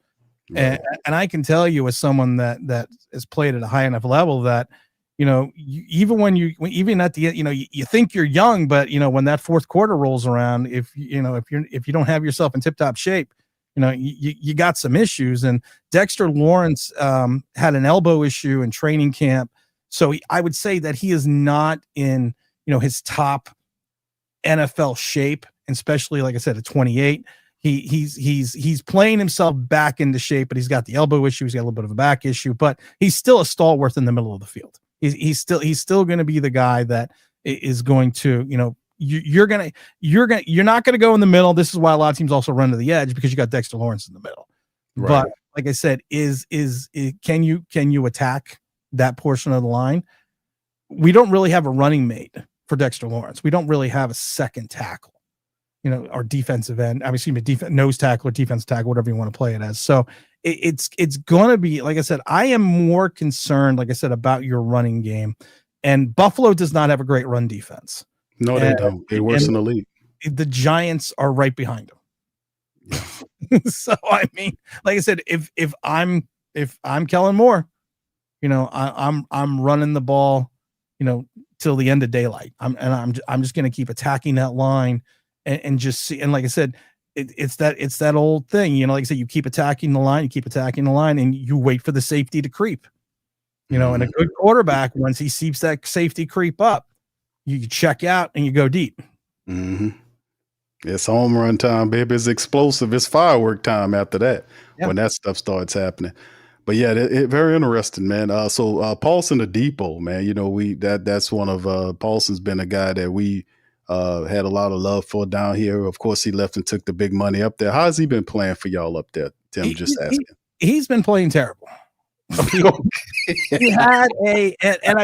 Right. And I can tell you, as someone that has played at a high enough level, that even at the you think you're young, but when that fourth quarter rolls around, if you don't have yourself in tip top shape, you got some issues. And Dexter Lawrence had an elbow issue in training camp, so I would say that he is not in his top NFL shape, especially like I said at 28. He's playing himself back into shape, but he's got the elbow issue. He's got a little bit of a back issue, but he's still a stalwart in the middle of the field. He's still going to be the guy that is going to, you're not going to go in the middle. This is why a lot of teams also run to the edge, because you got Dexter Lawrence in the middle. Right. But like I said, can you attack that portion of the line? We don't really have a running mate for Dexter Lawrence. We don't really have a second tackle. Our defensive end, nose tackle or defensive tackle, whatever you want to play it as. So it's going to be, like I said, I am more concerned, like I said, about your running game. And Buffalo does not have a great run defense. No, they don't. They're worse in the league. The Giants are right behind them. Yeah. So like I said, if I'm Kellen Moore, I'm running the ball, till the end of daylight. I'm just going to keep attacking that line and just see. And like I said, it's that old thing, you know, like I said, you keep attacking the line, and you wait for the safety to creep. You know, and a good quarterback, once he sees that safety creep up, you check out and you go deep. Mm-hmm. It's home run time, baby. It's explosive. It's firework time after that, when that stuff starts happening. But yeah, it very interesting, man. So Paulson Adebo, man, you know, that's one of Paulson's been a guy that we had a lot of love for down here. Of course, he left and took the big money up there. How's he been playing for y'all up there, Tim? Just asking. He's been playing terrible. He had and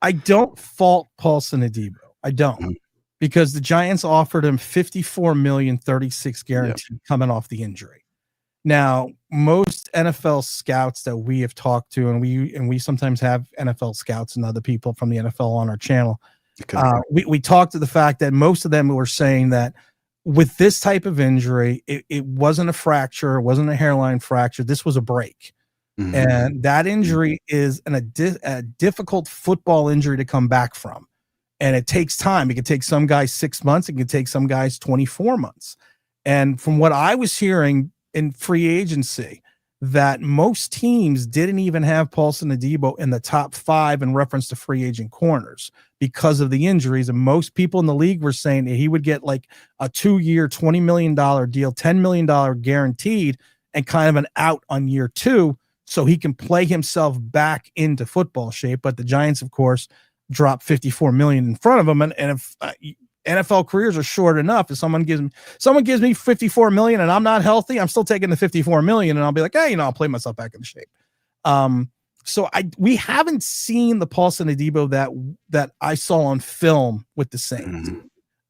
I don't fault Paulson Adebo. I don't, because the Giants offered him $54 million, 36 guaranteed coming off the injury. Now, most NFL scouts that we have talked to, and we sometimes have NFL scouts and other people from the NFL on our channel. Okay. We talked to the fact that most of them were saying that with this type of injury, it wasn't a fracture, it wasn't a hairline fracture. This was a break. Mm-hmm. And that injury is a difficult football injury to come back from. And it takes time. It can take some guys 6 months. It can take some guys 24 months. And from what I was hearing in free agency, that most teams didn't even have Paulson Adebo in the top 5 in reference to free agent corners because of the injuries. And most people in the league were saying that he would get like a 2-year, $20 million deal, $10 million guaranteed, and kind of an out on year 2, so he can play himself back into football shape. But the Giants, of course, dropped $54 million in front of him. And if NFL careers are short enough, if someone gives me $54 million and I'm not healthy, I'm still taking the $54 million, and I'll be like, hey, you know, I'll play myself back into shape. So we haven't seen the Paulson Adebo that I saw on film with the Saints. Mm-hmm.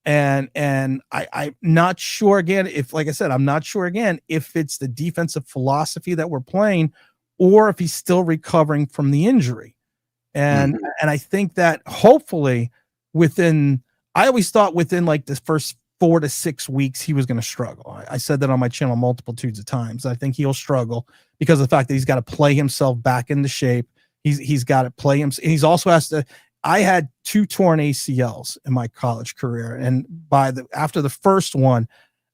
And I'm not sure again, I'm not sure again if it's the defensive philosophy that we're playing, or if he's still recovering from the injury. And I think that hopefully I always thought within like the first 4 to 6 weeks, he was going to struggle. I said that on my channel multitudes of times. I think he'll struggle because of the fact that he's got to play himself back into shape. He's got to play him. And he's also has to, I had 2 torn ACLs in my college career. And after the first one,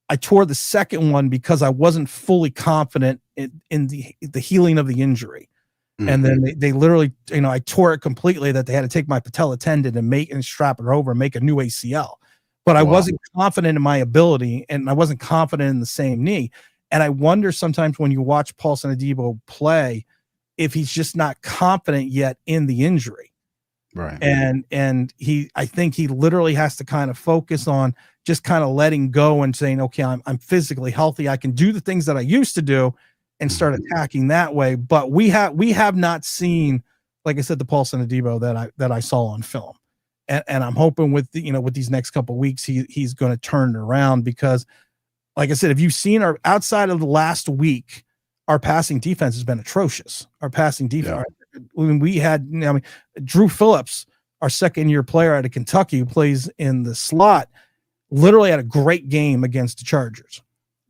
I tore the second one because I wasn't fully confident in the healing of the injury. Mm-hmm. And then they literally, you know, I tore it completely, that they had to take my patella tendon and strap it over and make a new ACL. But I wasn't confident in my ability, and I wasn't confident in the same knee. And I wonder sometimes when you watch Paulson Adebo play, if he's just not confident yet in the injury. Right. And I think he literally has to kind of focus on just kind of letting go and saying, okay, I'm physically healthy. I can do the things that I used to do and start attacking that way. But we have not seen, like I said, the Paulson Adebo that I saw on film. And I'm hoping with these next couple of weeks, he's going to turn it around, because like I said, if you've seen outside of the last week, our passing defense has been atrocious. Our passing defense, we had, Drew Phillips, our second-year player out of Kentucky, who plays in the slot, literally had a great game against the Chargers.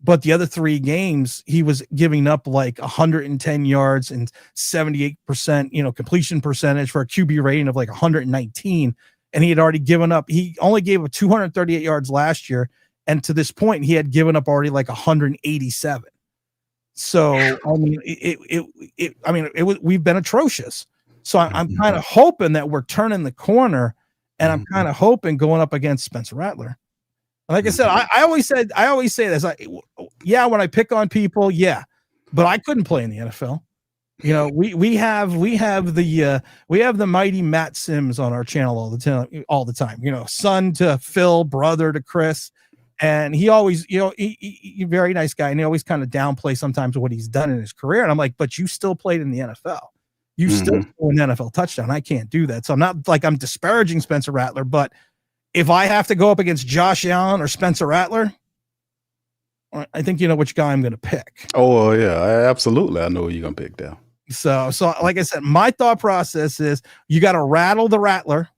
But the other 3 games, he was giving up like 110 yards and 78%, completion percentage for a QB rating of like 119. And he had already given up. He only gave up 238 yards last year. And to this point, he had given up already like 187. So, I mean, we've been atrocious. So I'm kind of hoping that we're turning the corner, and I'm kind of hoping going up against Spencer Rattler. Like I said, I always say this. When I pick on people, but I couldn't play in the NFL. We have the mighty Matt Sims on our channel all the time. Son to Phil, brother to Chris, and he always, he very nice guy, and he always kind of downplay sometimes what he's done in his career. And I'm like, but you still played in the NFL. You still scored an NFL touchdown. I can't do that. So I'm not like I'm disparaging Spencer Rattler, but if I have to go up against Josh Allen or Spencer Rattler, I think you know which guy I'm going to pick. Oh, yeah, absolutely. I know who you're going to pick now. So like I said, my thought process is you got to rattle the Rattler,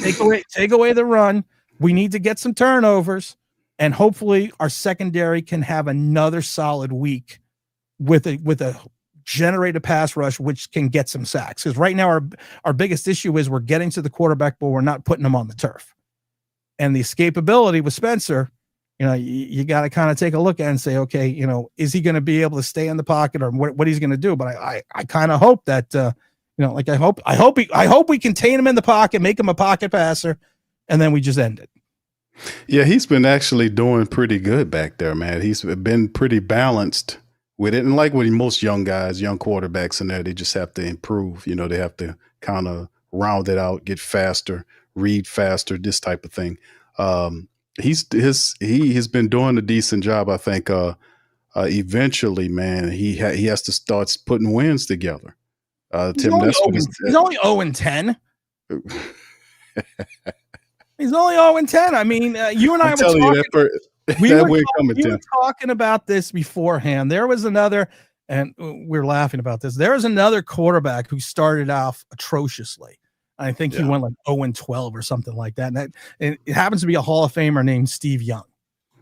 take away the run. We need to get some turnovers, and hopefully our secondary can have another solid week with a generate a pass rush, which can get some sacks. Because right now our biggest issue is we're getting to the quarterback, but we're not putting him on the turf. And the escapability with Spencer, you got to kind of take a look at it and say, okay, is he going to be able to stay in the pocket or what he's going to do? But I kind of hope that, I hope we contain him in the pocket, make him a pocket passer, and then we just end it. Yeah, he's been actually doing pretty good back there, man. He's been pretty balanced with it. And like with most young guys, young quarterbacks in there, they just have to improve. They have to kind of round it out, get faster, read faster, this type of thing. He has been doing a decent job, I think. Eventually, man, he has to start putting wins together. Tim, that's what he's only 0-10. He's only 0-10. I mean, you and I were talking about this beforehand. There was another, and we're laughing about this. There was another quarterback who started off atrociously. I think he went like 0-12 or something like that. And it happens to be a Hall of Famer named Steve Young.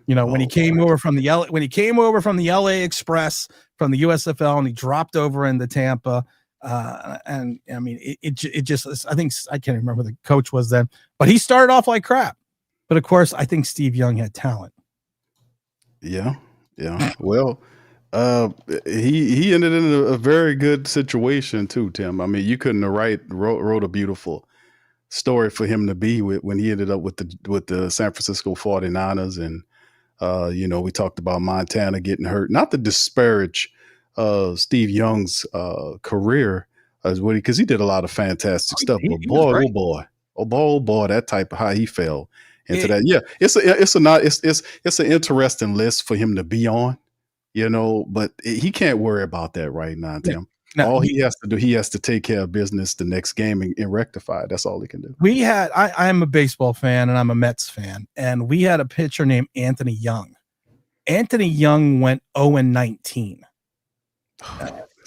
When he came over from the LA Express from the USFL, and he dropped over into Tampa. And I mean, it just, I think, I can't remember who the coach was then, but he started off like crap. But of course, I think Steve Young had talent. Yeah. Well, he ended in a very good situation too, Tim. I mean, you couldn't have wrote a beautiful story for him to be with when he ended up with the San Francisco 49ers. And, we talked about Montana getting hurt, not to disparage Steve Young's career because he did a lot of fantastic stuff. But oh boy, that type of how he fell into that. Yeah, it's an interesting list for him to be on, but he can't worry about that right now, Tim. All he has to do, he has to take care of business the next game and rectify it. That's all he can do. I'm a baseball fan and I'm a Mets fan, and we had a pitcher named Anthony Young. Anthony Young went 0-19.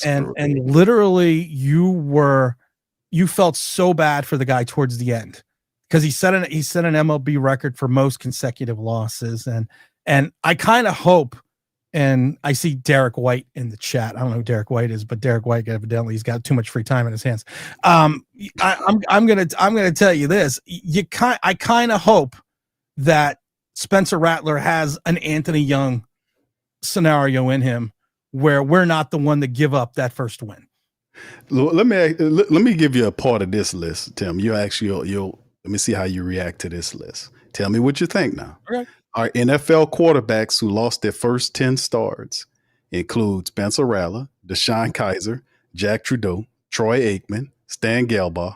And literally you felt so bad for the guy towards the end because he set an MLB record for most consecutive losses. And I kind of hope, and I see Derek White in the chat. I don't know who Derek White is, but Derek White, evidently he's got too much free time in his hands. I'm going to tell you this. I kind of hope that Spencer Rattler has an Anthony Young scenario in him where we're not the one to give up that first win. Let me give you a part of this list, Tim. Let me see how you react to this list. Tell me what you think now. Okay. Our NFL quarterbacks who lost their first 10 starts include Spencer Rattler, Deshaun Kaiser, Jack Trudeau, Troy Aikman, Stan Gelbaugh,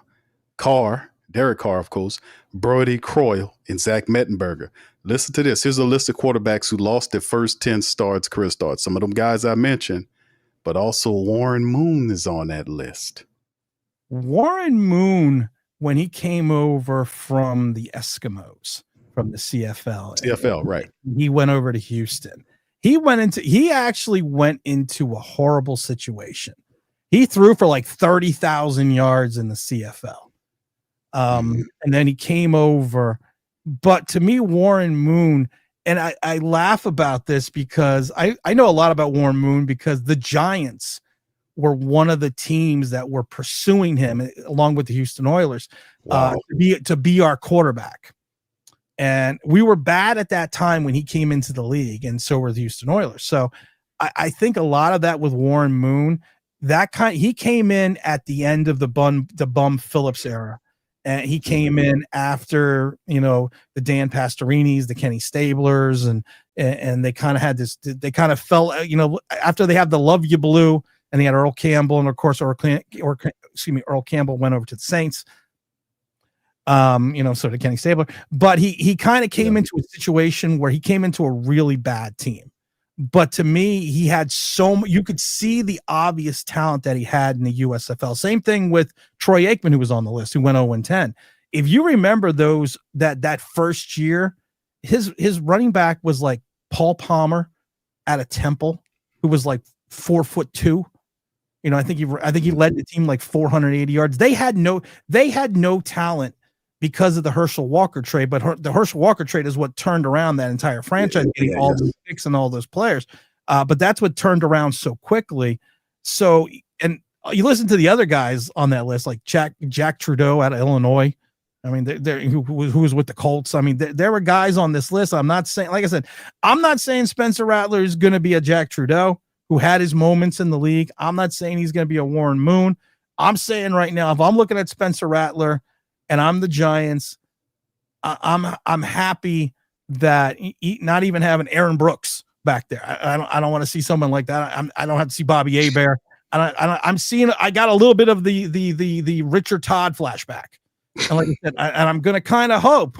Derek Carr, of course, Brody Croyle, and Zach Mettenberger. Listen to this. Here's a list of quarterbacks who lost their first 10 career starts. Some of them guys I mentioned, but also Warren Moon is on that list. Warren Moon, when he came over from the Eskimos, from the CFL, right. He went over to Houston. He actually went into a horrible situation. He threw for like 30,000 yards in the CFL. And then he came over. But to me, Warren Moon, and I laugh about this because I know a lot about Warren Moon because the Giants were one of the teams that were pursuing him along with the Houston Oilers to be our quarterback. And we were bad at that time when he came into the league, and so were the Houston Oilers. So I think a lot of that with Warren Moon, he came in at the end of the Bum Phillips era. And he came in after, the Dan Pastorinis, the Kenny Stablers, and they kind of had this, they kind of fell, after they had the Love You Blue and they had Earl Campbell, and of course, Earl Campbell went over to the Saints. So did Kenny Stabler, but he kind of came into a situation where he came into a really bad team. But to me, he had you could see the obvious talent that he had in the USFL. Same thing with Troy Aikman, who was on the list, who went 0-10. If you remember that first year, his running back was like Paul Palmer out of Temple, who was like 4'2". I think he led the team like 480 yards. They had no talent because of the Herschel Walker trade, but the Herschel Walker trade is what turned around that entire franchise, getting all those picks and all those players. But that's what turned around so quickly. So, and you listen to the other guys on that list, like Jack Trudeau out of Illinois. I mean, who was with the Colts. I mean, there were guys on this list. I'm not saying, like I said, I'm not saying Spencer Rattler is going to be a Jack Trudeau who had his moments in the league. I'm not saying he's going to be a Warren Moon. I'm saying right now, if I'm looking at Spencer Rattler and I'm the Giants, I'm happy that not even having Aaron Brooks back there. I don't want to see someone like that. I don't have to see Bobby Hebert. I'm seeing. I got a little bit of the Richard Todd flashback. And like I said, and I'm going to kind of hope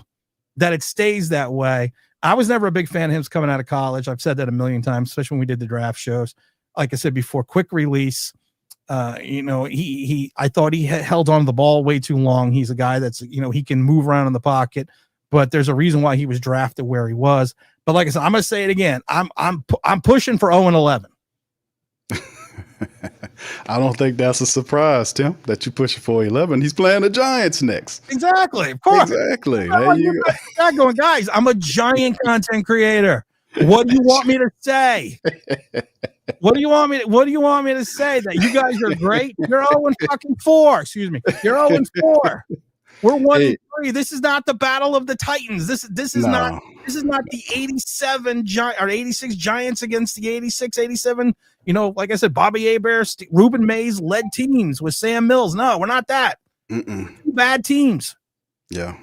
that it stays that way. I was never a big fan of him coming out of college. I've said that a million times, especially when we did the draft shows. Like I said before, quick release. I thought he held on to the ball way too long. He's a guy that's, he can move around in the pocket, but there's a reason why he was drafted where he was. But like I said, I'm going to say it again. I'm pushing for 0-11. I don't think that's a surprise, Tim, that you push it for 11. He's playing the Giants next. Exactly. Of course. Exactly. There you go. Going, guys, I'm a giant content creator. What do you want me to say? What do you want me to say? That you guys are great? You're 0-4. Excuse me. You're 0-4. We're 1-3. This is not the battle of the Titans. This is not the 87 or 86 Giants against the 86, 87. Like I said, Bobby Hebert, Ruben Mays led teams with Sam Mills. No, we're not that. Two bad teams. Yeah.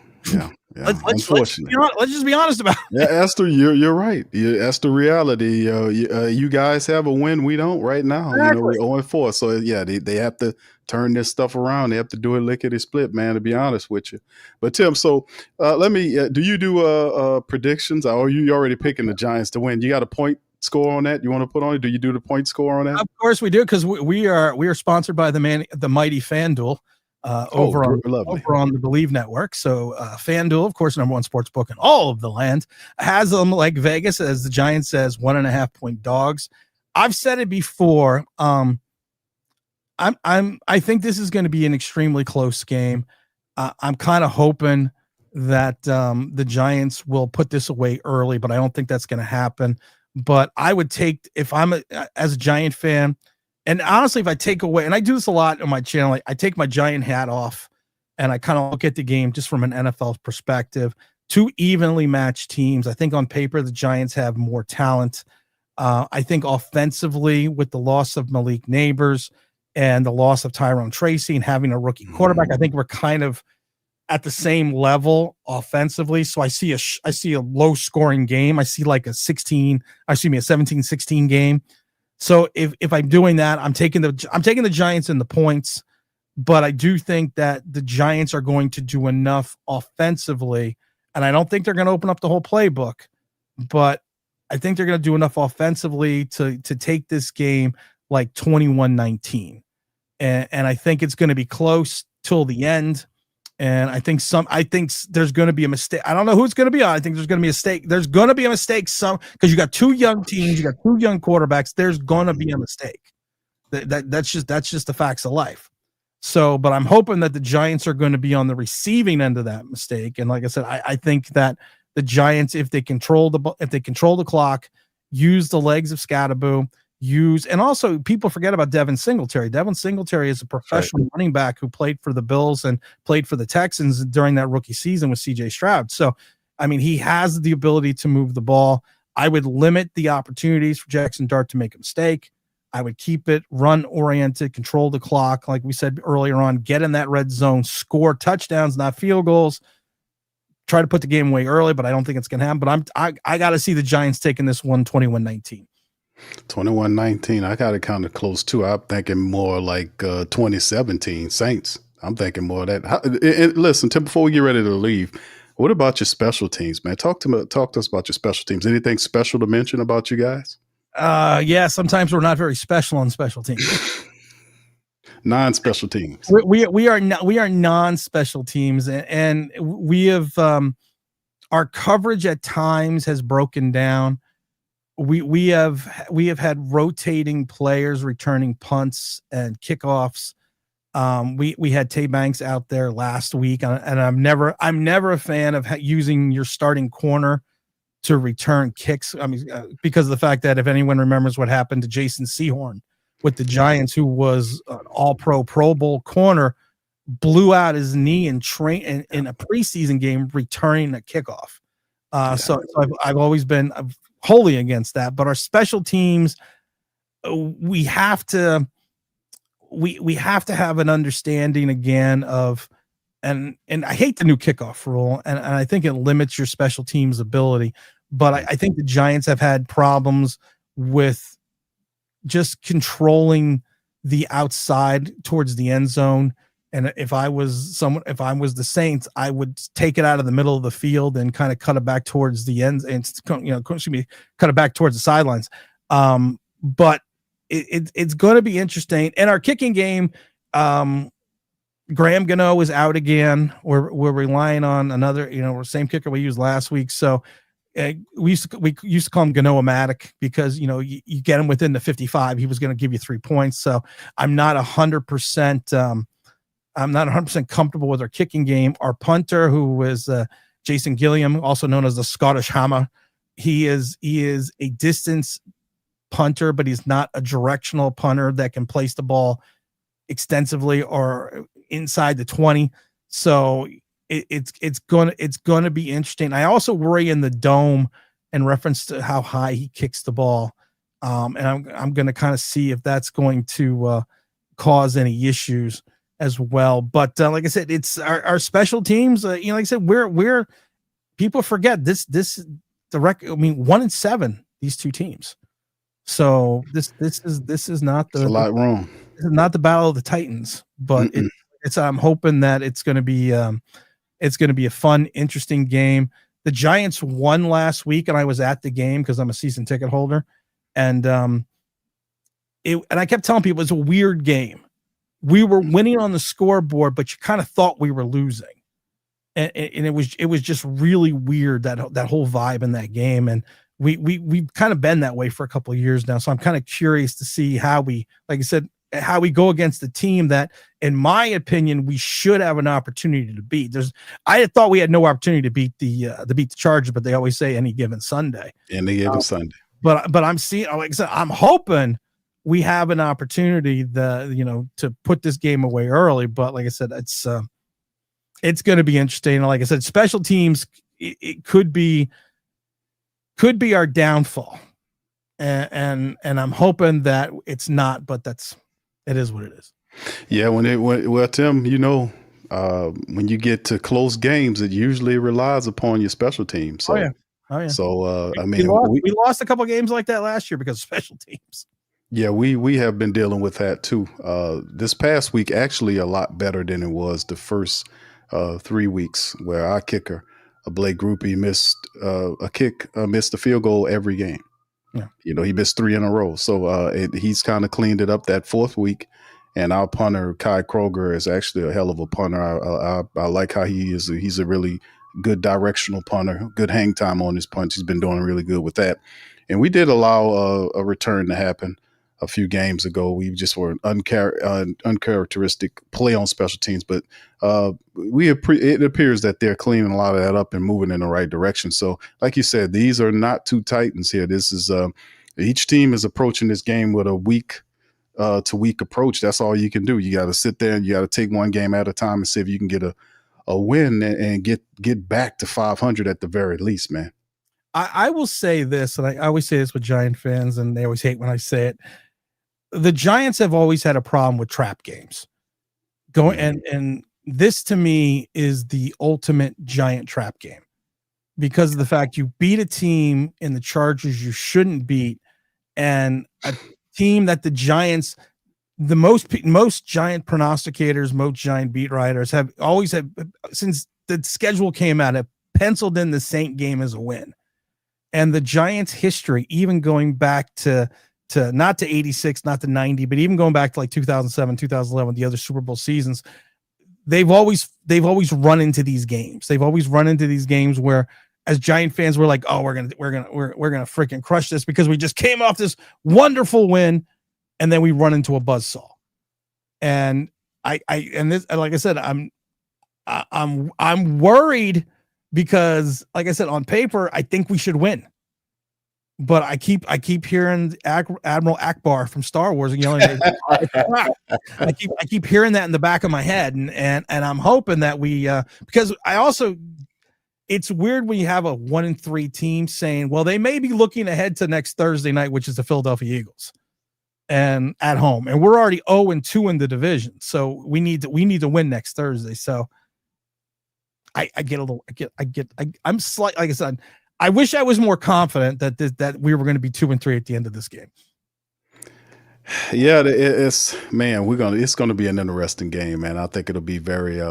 Let's just be honest about it. Yeah, Esther, you're right. That's the reality. You guys have a win. We don't right now. Exactly. We're 0-4. So yeah, they have to turn this stuff around. They have to do it lickety split, man, to be honest with you. But Tim, so let me. Do you do predictions, or are you already picking the Giants to win? You got a point score on that? You want to put on it? Do you do the point score on that? Of course we do, because we are sponsored by the mighty FanDuel. Over on the Believe Network. So FanDuel, of course, number one sports book in all of the land, has them like Vegas, as the Giants says, 1.5 point dogs. I've said it before. I think this is going to be an extremely close game. I'm kind of hoping that the Giants will put this away early, but I don't think that's going to happen. But I would take, if I'm as a Giant fan. And honestly, if I take away, and I do this a lot on my channel, I take my Giant hat off and I kind of look at the game just from an NFL perspective. Two evenly matched teams. I think on paper, the Giants have more talent. I think offensively, with the loss of Malik Neighbors and the loss of Tyrone Tracy and having a rookie quarterback, I think we're kind of at the same level offensively. So I see a low scoring game. I see like a 17-16 game. So if I'm doing that, I'm taking the Giants in the points, but I do think that the Giants are going to do enough offensively, and I don't think they're going to open up the whole playbook, but I think they're going to do enough offensively to take this game like 21-19, and I think it's going to be close till the end. And I think there's going to be a mistake. I don't know who it's going to be on. I think there's going to be a mistake. There's going to be a mistake. Because you got two young teams, you got two young quarterbacks. There's going to be a mistake. That's just the facts of life. So, but I'm hoping that the Giants are going to be on the receiving end of that mistake. And like I said, I think that the Giants, if they control the clock, use the legs of Scatterboo, and also people forget about Devin Singletary. Devin Singletary is a professional running back who played for the Bills and played for the Texans during that rookie season with CJ Stroud. So, I mean, he has the ability to move the ball. I would limit the opportunities for Jackson Dart to make a mistake. I would keep it run oriented, control the clock. Like we said earlier on, get in that red zone, score touchdowns, not field goals. Try to put the game away early, but I don't think it's going to happen. But I got to see the Giants taking this one 21-19. 21-19. I got it kind of close too. I'm thinking more like 2017 Saints. I'm thinking more of that. Listen, Tim, before we get ready to leave, what about your special teams, man? Talk to us about your special teams. Anything special to mention about you guys? Yeah, sometimes we're not very special on special teams. Non-special teams. We are non-special teams, and we have our coverage at times has broken down. We have had rotating players returning punts and kickoffs. We had Tay Banks out there last week, and I'm never a fan of using your starting corner to return kicks. I mean, because of the fact that if anyone remembers what happened to Jason Sehorn with the Giants, who was an All-Pro, Pro Bowl corner, blew out his knee in a preseason game returning a kickoff. So I've always been wholly against that. But our special teams, we have to have an understanding again of, and I hate the new kickoff rule, and I think it limits your special teams ability. But I think the Giants have had problems with just controlling the outside towards the end zone. And if I was the Saints, I would take it out of the middle of the field and kind of cut it back towards the ends, and cut it back towards the sidelines. But it's going to be interesting. And our kicking game, Graham Gano is out again. We're relying on another, same kicker we used last week. So we used to call him Gano-O-Matic because, you get him within the 55, he was going to give you 3 points. So I'm not 100%. I'm not 100% comfortable with our kicking game. Our punter, who is Jason Gilliam, also known as the Scottish Hammer, he is a distance punter, but he's not a directional punter that can place the ball extensively or inside the 20. So it's going to be interesting. I also worry in the dome in reference to how high he kicks the ball, and I'm going to kind of see if that's going to cause any issues as well. But like I said, it's our special teams. Like I said, we're people forget this the record. 1-7 these two teams. So this is not a lot wrong. This is not the battle of the Titans, but it's I'm hoping that it's going to be a fun, interesting game. The Giants won last week, and I was at the game because I'm a season ticket holder, and I kept telling people it's a weird game. We were winning on the scoreboard, but you kind of thought we were losing, and it was just really weird, that whole vibe in that game. And we've kind of been that way for a couple of years now. So I'm kind of curious to see how we, like I said, how we go against the team that, in my opinion, we should have an opportunity to beat. I thought we had no opportunity to beat the Chargers, but they always say any given Sunday. Sunday. But I'm seeing, like I said, I'm hoping we have an opportunity to put this game away early. But like I said, it's going to be interesting. Like I said, special teams, it could be our downfall, and I'm hoping that it's not, but it is what it is. Yeah, well, Tim, when you get to close games, it usually relies upon your special team. So, oh yeah. So we lost a couple games like that last year because of special teams. Yeah, we have been dealing with that too. This past week, actually, a lot better than it was the first 3 weeks, where our kicker, Blake Groupie, missed a field goal every game. Yeah. He missed 3 in a row. So he's kind of cleaned it up that fourth week. And our punter, Kai Kroger, is actually a hell of a punter. I like how he is. He's a really good directional punter, good hang time on his punch. He's been doing really good with that. And we did allow a return to happen a few games ago. We just were uncharacteristic play on special teams, but it appears that they're cleaning a lot of that up and moving in the right direction. So like you said, these are not two Titans here. This is each team is approaching this game with a week to week approach. That's all you can do. You got to sit there and you got to take one game at a time and see if you can get a win and get back to 500 at the very least, man. I will say this, and I always say this with Giant fans, and they always hate when I say it. The Giants have always had a problem with trap games. And this to me is the ultimate Giant trap game, because of the fact you beat a team in the Chargers you shouldn't beat, and a team that the Giants, the most Giant prognosticators, most Giant beat writers have always had, since the schedule came out, have penciled in the Saint game as a win. And the Giants' history, even going back to not to 86, not to 90, but even going back to like 2007, 2011, the other Super Bowl seasons, they've always run into these games. They've always run into these games where, as Giant fans, we're like, oh, we're gonna freaking crush this because we just came off this wonderful win, and then we run into a buzzsaw. And this, like I said, I'm worried because, like I said, on paper, I think we should win. but I keep hearing Admiral Akbar from Star Wars yelling. I keep hearing that in the back of my head, and I'm hoping that we because it's weird when you have a 1-3 team saying, well, they may be looking ahead to next Thursday night, which is the Philadelphia Eagles, and at home, and we're already 0-2 in the division, so we need to win next Thursday. So I'm slight, like I said, I wish I was more confident that we were going to be 2-3 at the end of this game. Yeah, it's man, it's gonna be an interesting game, man. I think it'll be very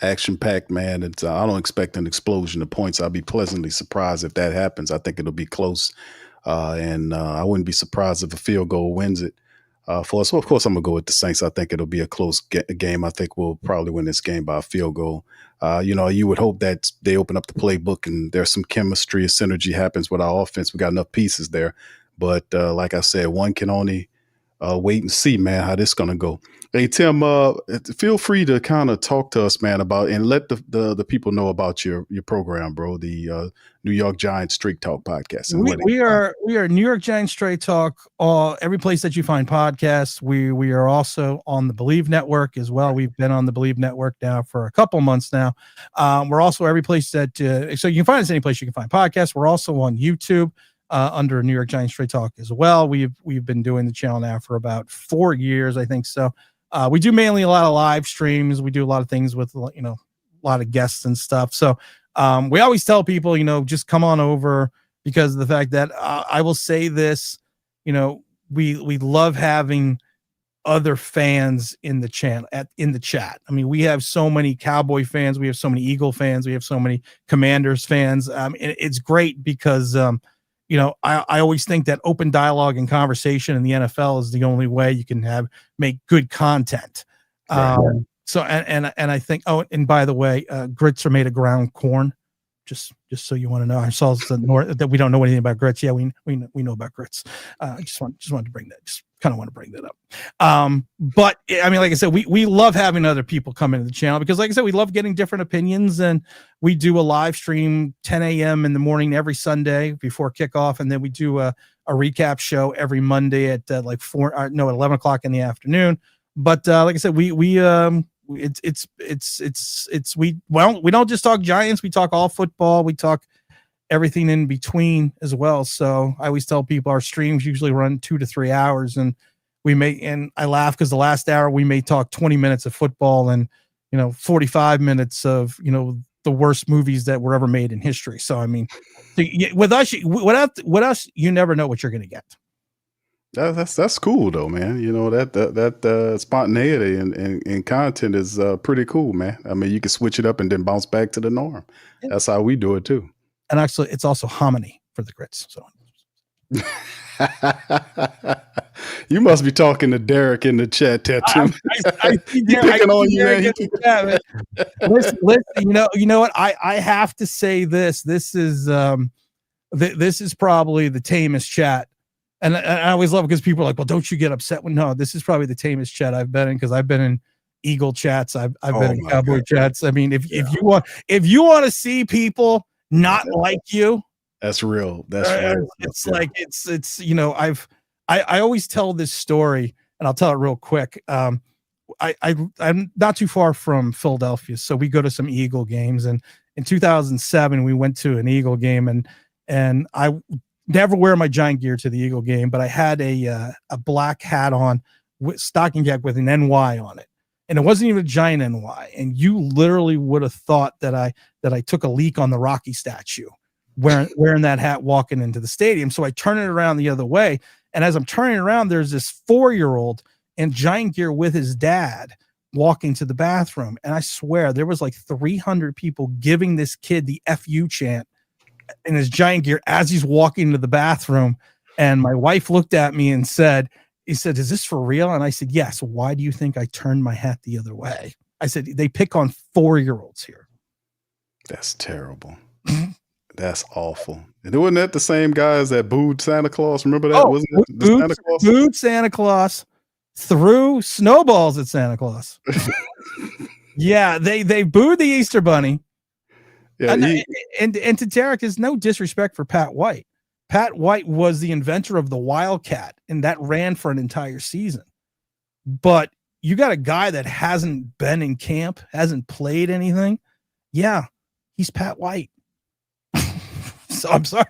action packed, man. It's I don't expect an explosion of points. I'll be pleasantly surprised if that happens. I think it'll be close, and I wouldn't be surprised if a field goal wins it for us. Well, of course, I'm gonna go with the Saints. I think it'll be a close game. I think we'll probably win this game by a field goal. You would hope that they open up the playbook and there's some chemistry, synergy happens with our offense. We got enough pieces there, but like I said, one can only wait and see, man, how this gonna go. Hey Tim, feel free to kind of talk to us, man, about and let the people know about your program, bro. The New York Giants Straight Talk podcast. And we are New York Giants Straight Talk. Every place that you find podcasts. We are also on the Believe Network as well. We've been on the Believe Network now for a couple months now. We're also every place that so you can find us any place you can find podcasts. We're also on YouTube. Under New York Giants Straight Talk as well. We've been doing the channel now for about 4 years, I think. So we do mainly a lot of live streams. We do a lot of things with a lot of guests and stuff. So we always tell people, just come on over because of the fact that I will say this, we love having other fans in the channel in the chat. I mean, we have so many Cowboy fans, we have so many Eagle fans, we have so many Commanders fans. It's great because I always think that open dialogue and conversation in the NFL is the only way you can make good content. Right. So, and I think, and by the way, grits are made of ground corn. Just so you want to know, I saw that we don't know anything about grits. Yeah, we know about grits. Just wanted to bring that. Just kind of want to bring that up. But I mean, like I said, we love having other people come into the channel because, like I said, we love getting different opinions, and we do a live stream 10 a.m. in the morning every Sunday before kickoff, and then we do a recap show every Monday at 11 o'clock in the afternoon. But like I said, we don't just talk Giants, we talk all football, we talk everything in between as well. So I always tell people our streams usually run 2 to 3 hours, and I laugh because the last hour we may talk 20 minutes of football and 45 minutes of the worst movies that were ever made in history. So I mean, with us, you never know what you're going to get. That's cool though, man. That spontaneity and content is pretty cool, man. I mean, you can switch it up and then bounce back to the norm. Yeah. That's how we do it too. And actually, it's also hominy for the grits. So you must be talking to Derek in the chat, Tattoo. He's picking on you, man. Listen, you know what? I have to say this. This is probably the tamest chat. And I always love it because people are like, well, don't you get upset when this is probably the tamest chat I've been in because I've been in Eagle chats. I've been in Cowboy chats. I mean, if you want to see people not like you, that's real. That's real. I always tell this story and I'll tell it real quick. I'm not too far from Philadelphia. So we go to some Eagle games, and in 2007, we went to an Eagle game and I never wear my Giant gear to the Eagle game, but I had a black hat on with stocking cap with an NY on it. And it wasn't even a Giant NY. And you literally would have thought that I took a leak on the Rocky statue wearing that hat walking into the stadium. So I turn it around the other way. And as I'm turning around, there's this 4-year-old in Giant gear with his dad walking to the bathroom. And I swear there was like 300 people giving this kid the FU chant in his Giant gear as he's walking to the bathroom. And my wife looked at me and said, is this for real? And I said, yes. Why do you think I turned my hat the other way? I said, they pick on 4-year-olds here. That's terrible. That's awful. And wasn't that the same guys that booed Santa Claus? Remember that? Wasn't it the Santa Claus? Booed Santa Claus, threw snowballs at Santa Claus. Yeah, they booed the Easter Bunny. Yeah, and to Derek, is no disrespect for Pat White, Pat White was the inventor of the Wildcat, and that ran for an entire season. But you got a guy that hasn't been in camp, hasn't played anything. Yeah, he's Pat White. So I'm sorry.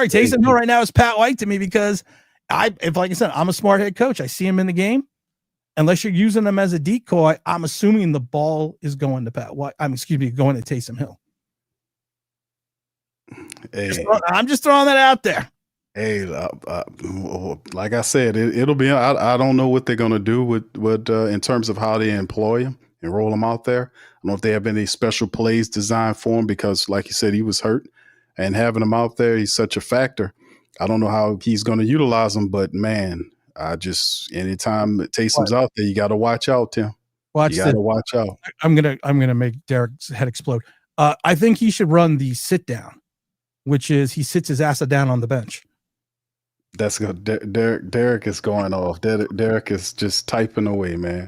Taysom Hill right now is Pat White to me because like I said, I'm a smart head coach. I see him in the game. Unless you're using him as a decoy, I'm assuming the ball is going to Pat White. Going to Taysom Hill. Hey. I'm just throwing that out there. Hey, like I said, it'll be. I don't know what they're gonna do with in terms of how they employ him and roll him out there. I don't know if they have any special plays designed for him because, like you said, he was hurt, and having him out there, he's such a factor. I don't know how he's going to utilize him, but man, anytime Taysom's out there, you got to watch out, Tim. You got to watch out. I'm gonna make Derek's head explode. I think he should run the sit down, which is he sits his ass down on the bench. That's good. Derek is going off. Derek is just typing away, man.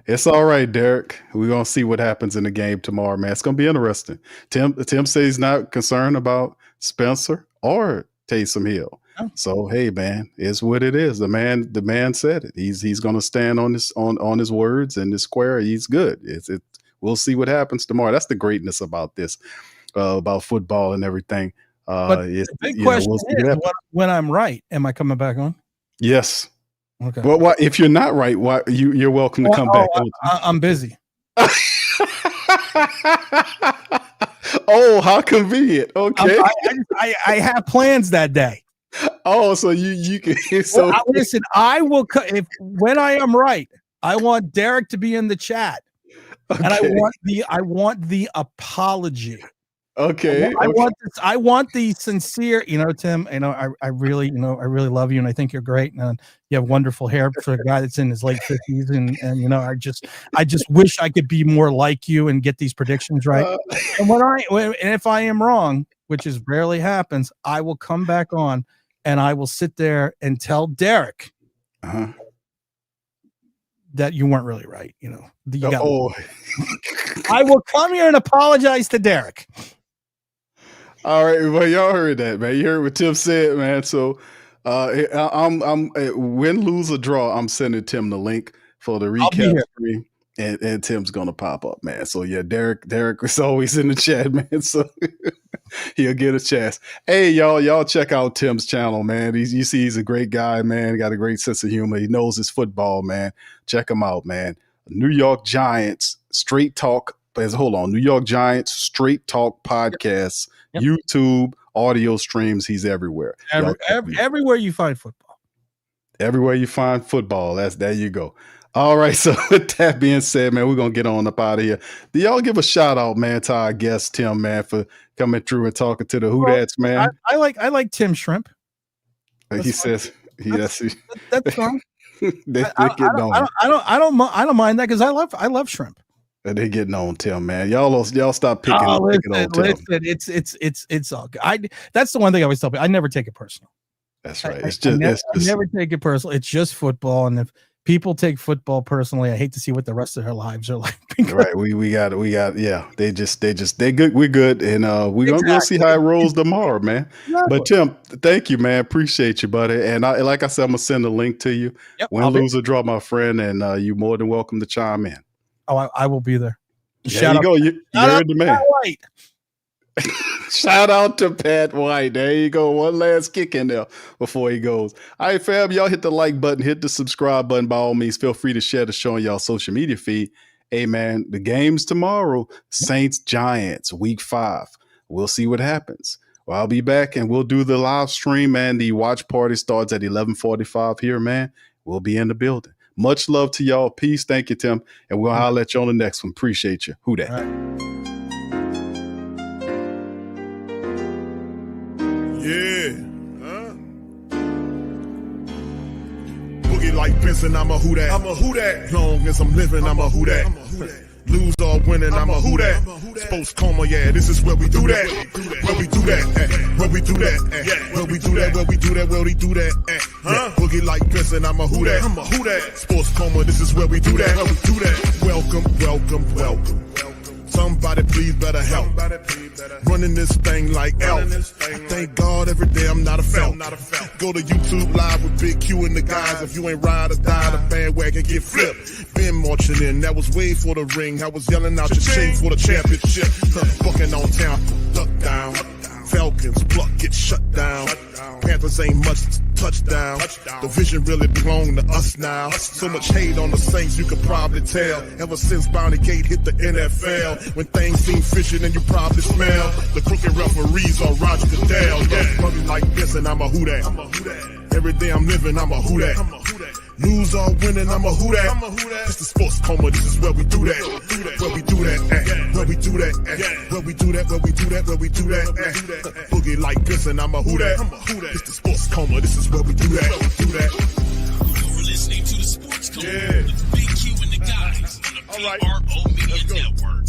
It's all right, Derek. We're gonna see what happens in the game tomorrow, man. It's gonna be interesting. Tim says he's not concerned about Spencer or Taysom Hill. Oh. So hey, man, it's what it is. The man said it. He's gonna stand on his words and the square. He's good. We'll see what happens tomorrow. That's the greatness about this, about football and everything. But the big question is, when I'm right, am I coming back on? Yes. Okay. Well, if you're not right, why you're welcome to come back on. I'm busy. Oh, how convenient. Okay. I have plans that day. Oh, so you can. So listen, I will. When I am right, I want Derek to be in the chat, okay. And I want the apology. Okay. I want the sincere, Tim, I really love you and I think you're great. And you have wonderful hair for a guy that's in his late 50s. And I just wish I could be more like you and get these predictions right. And if I am wrong, which is rarely happens, I will come back on and I will sit there and tell Derek that you weren't really right. I will come here and apologize to Derek. All right, well, y'all heard that, man. You heard what Tim said, man. So, I'm win, lose, or draw. I'm sending Tim the link for the recap screen, and Tim's gonna pop up, man. So yeah, Derek is always in the chat, man. So he'll get a chance. Hey, y'all check out Tim's channel, man. You see, he's a great guy, man. He got a great sense of humor. He knows his football, man. Check him out, man. New York Giants Straight Talk. New York Giants Straight Talk podcasts. Yep. YouTube, audio streams, he's everywhere. Everywhere you find football. Everywhere you find football. There you go. All right. So with that being said, man, we're gonna get on up out of here. Do y'all give a shout out, man, to our guest Tim, man, for coming through and talking to the Who Dats, man? I like Tim Shrimp. He says yes. That's fine. I don't mind that because I love shrimp. They're getting on Tim, man. Y'all stop picking on Tim. It's all good. That's the one thing I always tell people. I never take it personal. That's right. I never take it personal. It's just football, and if people take football personally, I hate to see what the rest of their lives are like. Right. We got. Yeah. They good. We're good, and we'll see how it rolls tomorrow, man. Exactly. But Tim, thank you, man. Appreciate you, buddy. And like I said, I'm gonna send a link to you. Yep, win, lose, or draw, my friend, and you're more than welcome to chime in. Oh, I will be there. There you go. You're the man. Shout out to Pat White. There you go. One last kick in there before he goes. All right, fam. Y'all hit the like button, hit the subscribe button. By all means, feel free to share the show on y'all social media feed. Hey, man, the game's tomorrow. Saints, Giants, week 5. We'll see what happens. Well, I'll be back and we'll do the live stream, man. The watch party starts at 11:45 here, man. We'll be in the building. Much love to y'all. Peace. Thank you, Tim. And we'll holler at you on the next one. Appreciate you. Who dat? Yeah. Boogie like Benson, I'm a who dat. I'm a who dat. Long as I'm living, I'm a who dat. Lose or winning, I'm a who dat. Sports Coma, yeah, this is where we do that. Where we do that, where we do that, where we do that, where we do that, where we do that, Boogie like Benson, I'm a who dat. I'm a who dat. Sports Coma, this is where we do that. Where we do that. Welcome Somebody please better help. Running this thing like Elf. I thank God every day I'm not a felt. Go to YouTube Live with Big Q and the guys. If you ain't ride or die, the bandwagon get flipped. Been marching in, that was way for the ring. I was yelling out your shame for the championship. Bucking on town, duck down. Falcons, pluck, get shut down. Panthers ain't much touchdown. The vision really belong to us now. So much hate on the Saints, you could probably tell. Ever since Bounty Gate hit the NFL, when things seem fishy, then you probably smell the crooked referees on Roger Goodell. Yeah, running like this, and I'm a Who Dat. Every day I'm living, I'm a Who Dat. Lose or winning, I'm a Who Dat. It's the sports coma, this is where we do that. Where we do that at. Where we do that at. Where we do that, where we do that, where we do that at. Boogie like this, and I'm a Who Dat. It's the sports coma, this is where we do that. You're listening to the Sports Coma with Big Q and the guys on the PRO Media Network.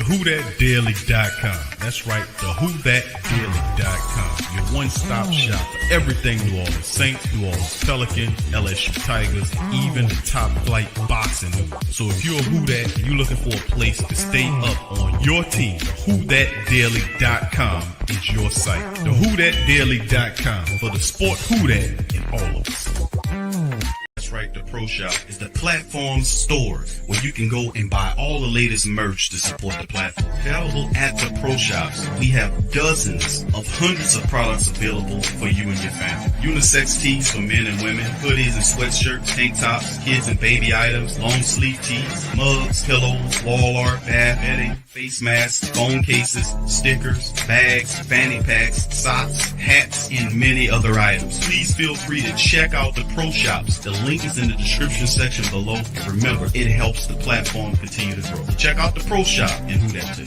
WhoThatDaily.com. That's right, the WhoThatDaily.com. Your one-stop shop for everything New Orleans Saints, New Orleans Pelicans, LSU Tigers, even the top flight boxing news. So if you're a Who Dat and you're looking for a place to stay up on your team, WhoThatDaily.com is your site. The WhoThatDaily.com for the sport Who Dat in all of us. That's right, the Pro Shop is the platform store where you can go and buy all the latest merch to support the platform. Available at the Pro Shops, we have dozens of hundreds of products available for you and your family. Unisex tees for men and women, hoodies and sweatshirts, tank tops, kids and baby items, long sleeve tees, mugs, pillows, wall art, bath bedding, face masks, phone cases, stickers, bags, fanny packs, socks, hats, and many other items. Please feel free to check out the Pro Shops. The link is in the description section below. Remember, it helps the platform continue to grow. Check out the Pro Shop and Who Dat too.